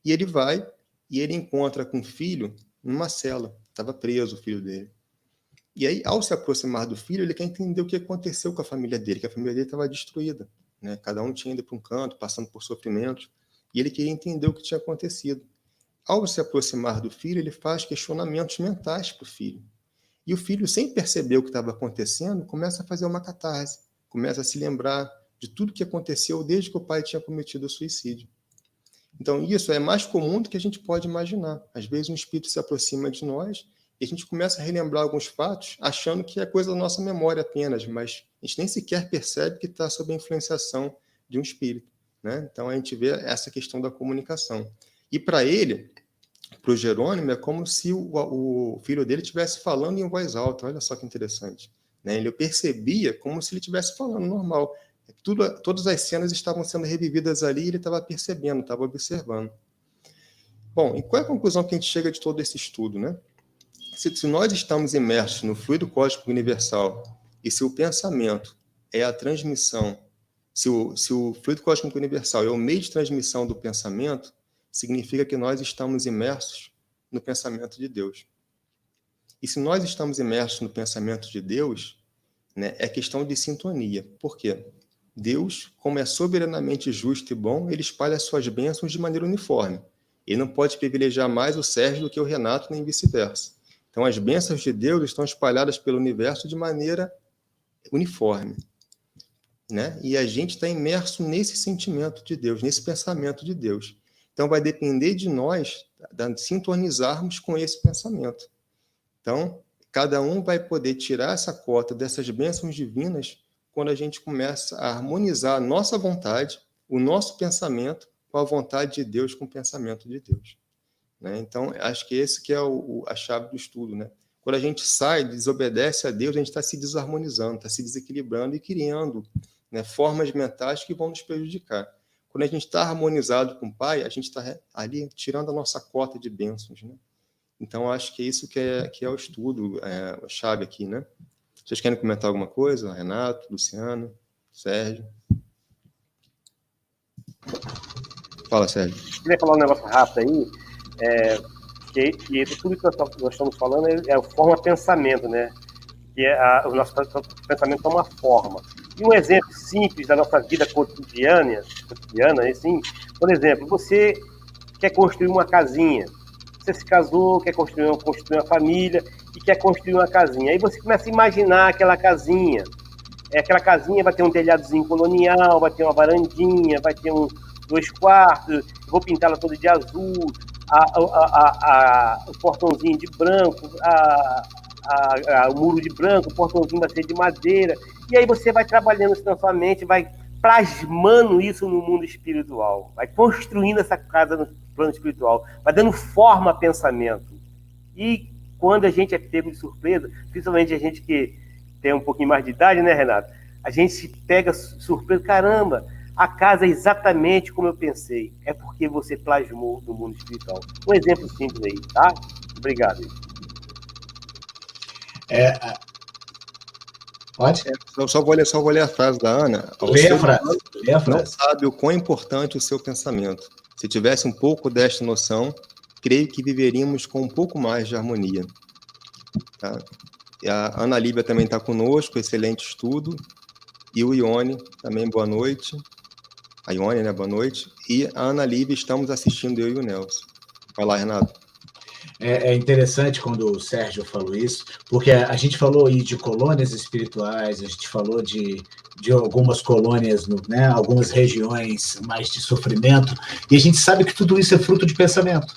Speaker 1: E ele vai, e ele encontra com o filho numa cela, estava preso o filho dele. E aí, ao se aproximar do filho, ele quer entender o que aconteceu com a família dele, que a família dele estava destruída. Né? Cada um tinha ido para um canto, passando por sofrimentos, e ele queria entender o que tinha acontecido. Ao se aproximar do filho, ele faz questionamentos mentais para o filho. E o filho, sem perceber o que estava acontecendo, começa a fazer uma catarse, começa a se lembrar de tudo que aconteceu desde que o pai tinha cometido o suicídio. Então, isso é mais comum do que a gente pode imaginar. Às vezes, um espírito se aproxima de nós e a gente começa a relembrar alguns fatos, achando que é coisa da nossa memória apenas, mas a gente nem sequer percebe que está sob a influenciação de um espírito, né? Então, a gente vê essa questão da comunicação. E para ele, para o Jerônimo, é como se o filho dele estivesse falando em voz alta. Olha só que interessante, né? Ele percebia como se ele estivesse falando normal. Todas as cenas estavam sendo revividas ali e ele estava percebendo, estava observando. Bom, e qual é a conclusão que a gente chega de todo esse estudo, né? Se nós estamos imersos no fluido cósmico universal e se o pensamento é a transmissão, se o fluido cósmico universal é o meio de transmissão do pensamento, significa que nós estamos imersos no pensamento de Deus. E se nós estamos imersos no pensamento de Deus, né, é questão de sintonia. Por quê? Deus, como é soberanamente justo e bom, ele espalha as suas bênçãos de maneira uniforme. Ele não pode privilegiar mais o Sérgio do que o Renato, nem vice-versa. Então, as bênçãos de Deus estão espalhadas pelo universo de maneira uniforme, né? E a gente está imerso nesse sentimento de Deus, nesse pensamento de Deus. Então, vai depender de nós sintonizarmos com esse pensamento. Então, cada um vai poder tirar essa cota dessas bênçãos divinas quando a gente começa a harmonizar a nossa vontade, o nosso pensamento, com a vontade de Deus, com o pensamento de Deus. Né? Então, acho que esse que é a chave do estudo. Né? Quando a gente sai, desobedece a Deus, a gente está se desarmonizando, está se desequilibrando e criando, né, formas mentais que vão nos prejudicar. Quando a gente está harmonizado com o Pai, a gente está ali tirando a nossa cota de bênçãos. Né? Então, acho que é isso que é o estudo, a chave aqui, né? Vocês querem comentar alguma coisa? Renato, Luciano, Sérgio? Fala, Sérgio.
Speaker 3: Queria falar um negócio rápido aí, que tudo que nós estamos falando é a forma pensamento, né? Que o nosso pensamento é uma forma. E um exemplo simples da nossa vida cotidiana, assim, por exemplo, você quer construir uma casinha, você se casou, quer construir uma família e quer construir uma casinha. Aí você começa a imaginar aquela casinha. Aquela casinha vai ter um telhadozinho colonial, vai ter uma varandinha, vai ter 2 quartos, vou pintá-la toda de azul, o portãozinho de branco, o muro de branco, o portãozinho vai ser de madeira. E aí você vai trabalhando isso na sua mente, vai plasmando isso no mundo espiritual, vai construindo essa casa no plano espiritual, vai dando forma a pensamento. E quando a gente é pego de surpresa, principalmente a gente que tem um pouquinho mais de idade, né, Renato? A gente se pega surpresa, caramba, a casa é exatamente como eu pensei. É porque você plasmou no mundo espiritual. Um exemplo simples aí, tá? Obrigado.
Speaker 4: Pode?
Speaker 1: Só vou ler a frase da Ana.
Speaker 4: Lê a frase.
Speaker 1: Não sabe o quão importante o seu pensamento. Se tivesse um pouco desta noção, creio que viveríamos com um pouco mais de harmonia. Tá? E a Ana Lívia também está conosco, excelente estudo. E o Ione, também boa noite. A Ione, né, boa noite. E a Ana Lívia, estamos assistindo eu e o Nelson. Vai lá, Renato.
Speaker 4: É interessante quando o Sérgio falou isso, porque a gente falou aí de colônias espirituais, a gente falou de algumas colônias, né, algumas regiões mais de sofrimento, e a gente sabe que tudo isso é fruto de pensamento,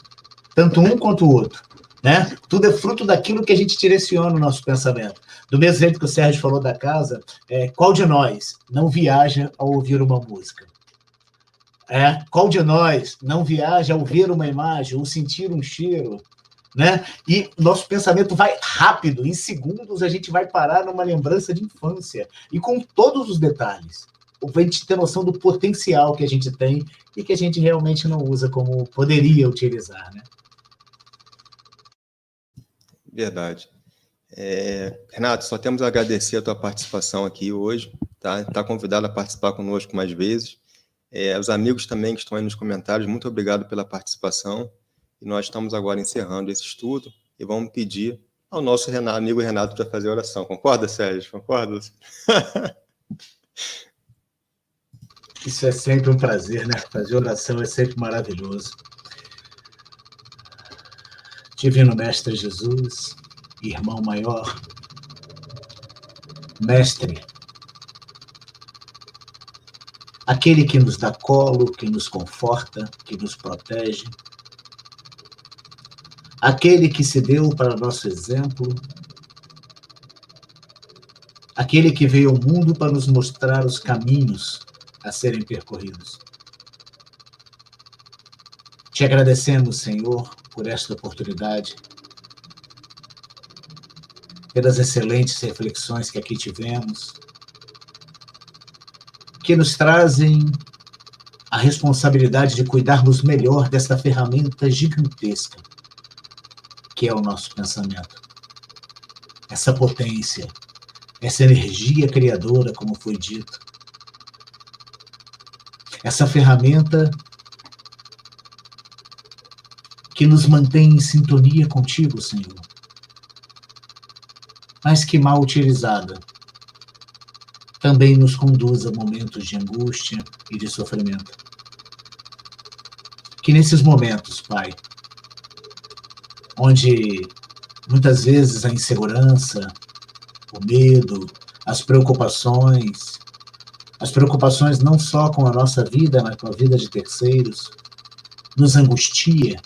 Speaker 4: tanto um quanto o outro. Né? Tudo é fruto daquilo que a gente direciona o nosso pensamento. Do mesmo jeito que o Sérgio falou da casa, qual de nós não viaja ao ouvir uma música? Qual de nós não viaja ao ver uma imagem ou sentir um cheiro? Né? E nosso pensamento vai rápido, em segundos a gente vai parar numa lembrança de infância, e com todos os detalhes. A gente ter noção do potencial que a gente tem e que a gente realmente não usa como poderia utilizar, né?
Speaker 1: Verdade. Renato, só temos a agradecer a tua participação aqui hoje, tá? Tá convidado a participar conosco mais vezes. Os amigos também que estão aí nos comentários, muito obrigado pela participação. E nós estamos agora encerrando esse estudo e vamos pedir ao nosso amigo Renato para fazer a oração. Concorda, Sérgio? Concorda?
Speaker 4: Isso é sempre um prazer, né? Fazer oração é sempre maravilhoso. Divino Mestre Jesus, irmão maior, mestre, aquele que nos dá colo, que nos conforta, que nos protege, aquele que se deu para nosso exemplo, aquele que veio ao mundo para nos mostrar os caminhos a serem percorridos. Te agradecemos, Senhor, por esta oportunidade, pelas excelentes reflexões que aqui tivemos, que nos trazem a responsabilidade de cuidarmos melhor desta ferramenta gigantesca, que é o nosso pensamento. Essa potência, essa energia criadora, como foi dito. Essa ferramenta que nos mantém em sintonia contigo, Senhor. Mas que mal utilizada, também nos conduz a momentos de angústia e de sofrimento. Que nesses momentos, Pai, onde muitas vezes a insegurança, o medo, as preocupações não só com a nossa vida, mas com a vida de terceiros, nos angustia,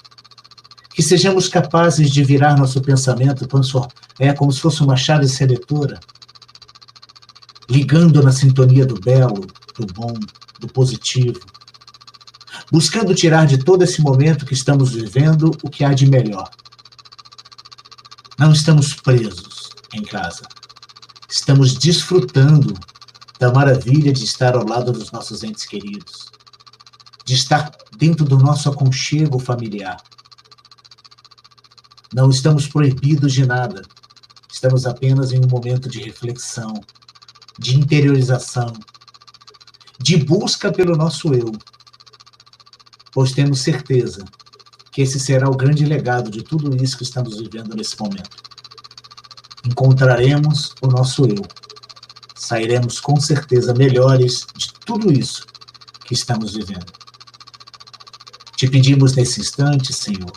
Speaker 4: que sejamos capazes de virar nosso pensamento como se fosse uma chave seletora, ligando na sintonia do belo, do bom, do positivo, buscando tirar de todo esse momento que estamos vivendo o que há de melhor. Não estamos presos em casa. Estamos desfrutando da maravilha de estar ao lado dos nossos entes queridos, de estar dentro do nosso aconchego familiar. Não estamos proibidos de nada. Estamos apenas em um momento de reflexão, de interiorização, de busca pelo nosso eu, pois temos certeza que esse será o grande legado de tudo isso que estamos vivendo nesse momento. Encontraremos o nosso eu. Sairemos com certeza melhores de tudo isso que estamos vivendo. Te pedimos nesse instante, Senhor,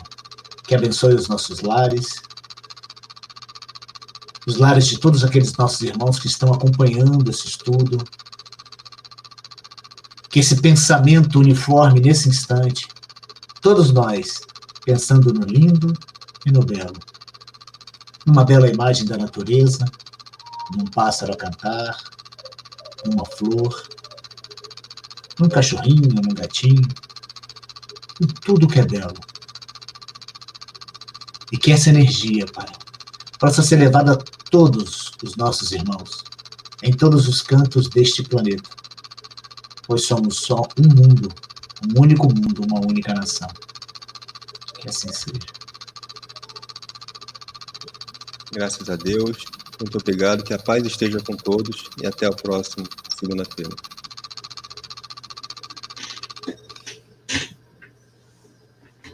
Speaker 4: que abençoe os nossos lares, os lares de todos aqueles nossos irmãos que estão acompanhando esse estudo, que esse pensamento uniforme nesse instante, todos nós pensando no lindo e no belo, numa bela imagem da natureza, num pássaro a cantar, numa flor, num cachorrinho, num gatinho, em tudo que é belo. E que essa energia, Pai, possa ser levada a todos os nossos irmãos, em todos os cantos deste planeta, pois somos só um mundo, um único mundo, uma única nação. Que assim seja.
Speaker 1: Graças a Deus. Muito obrigado. Que a paz esteja com todos e até a próxima segunda-feira.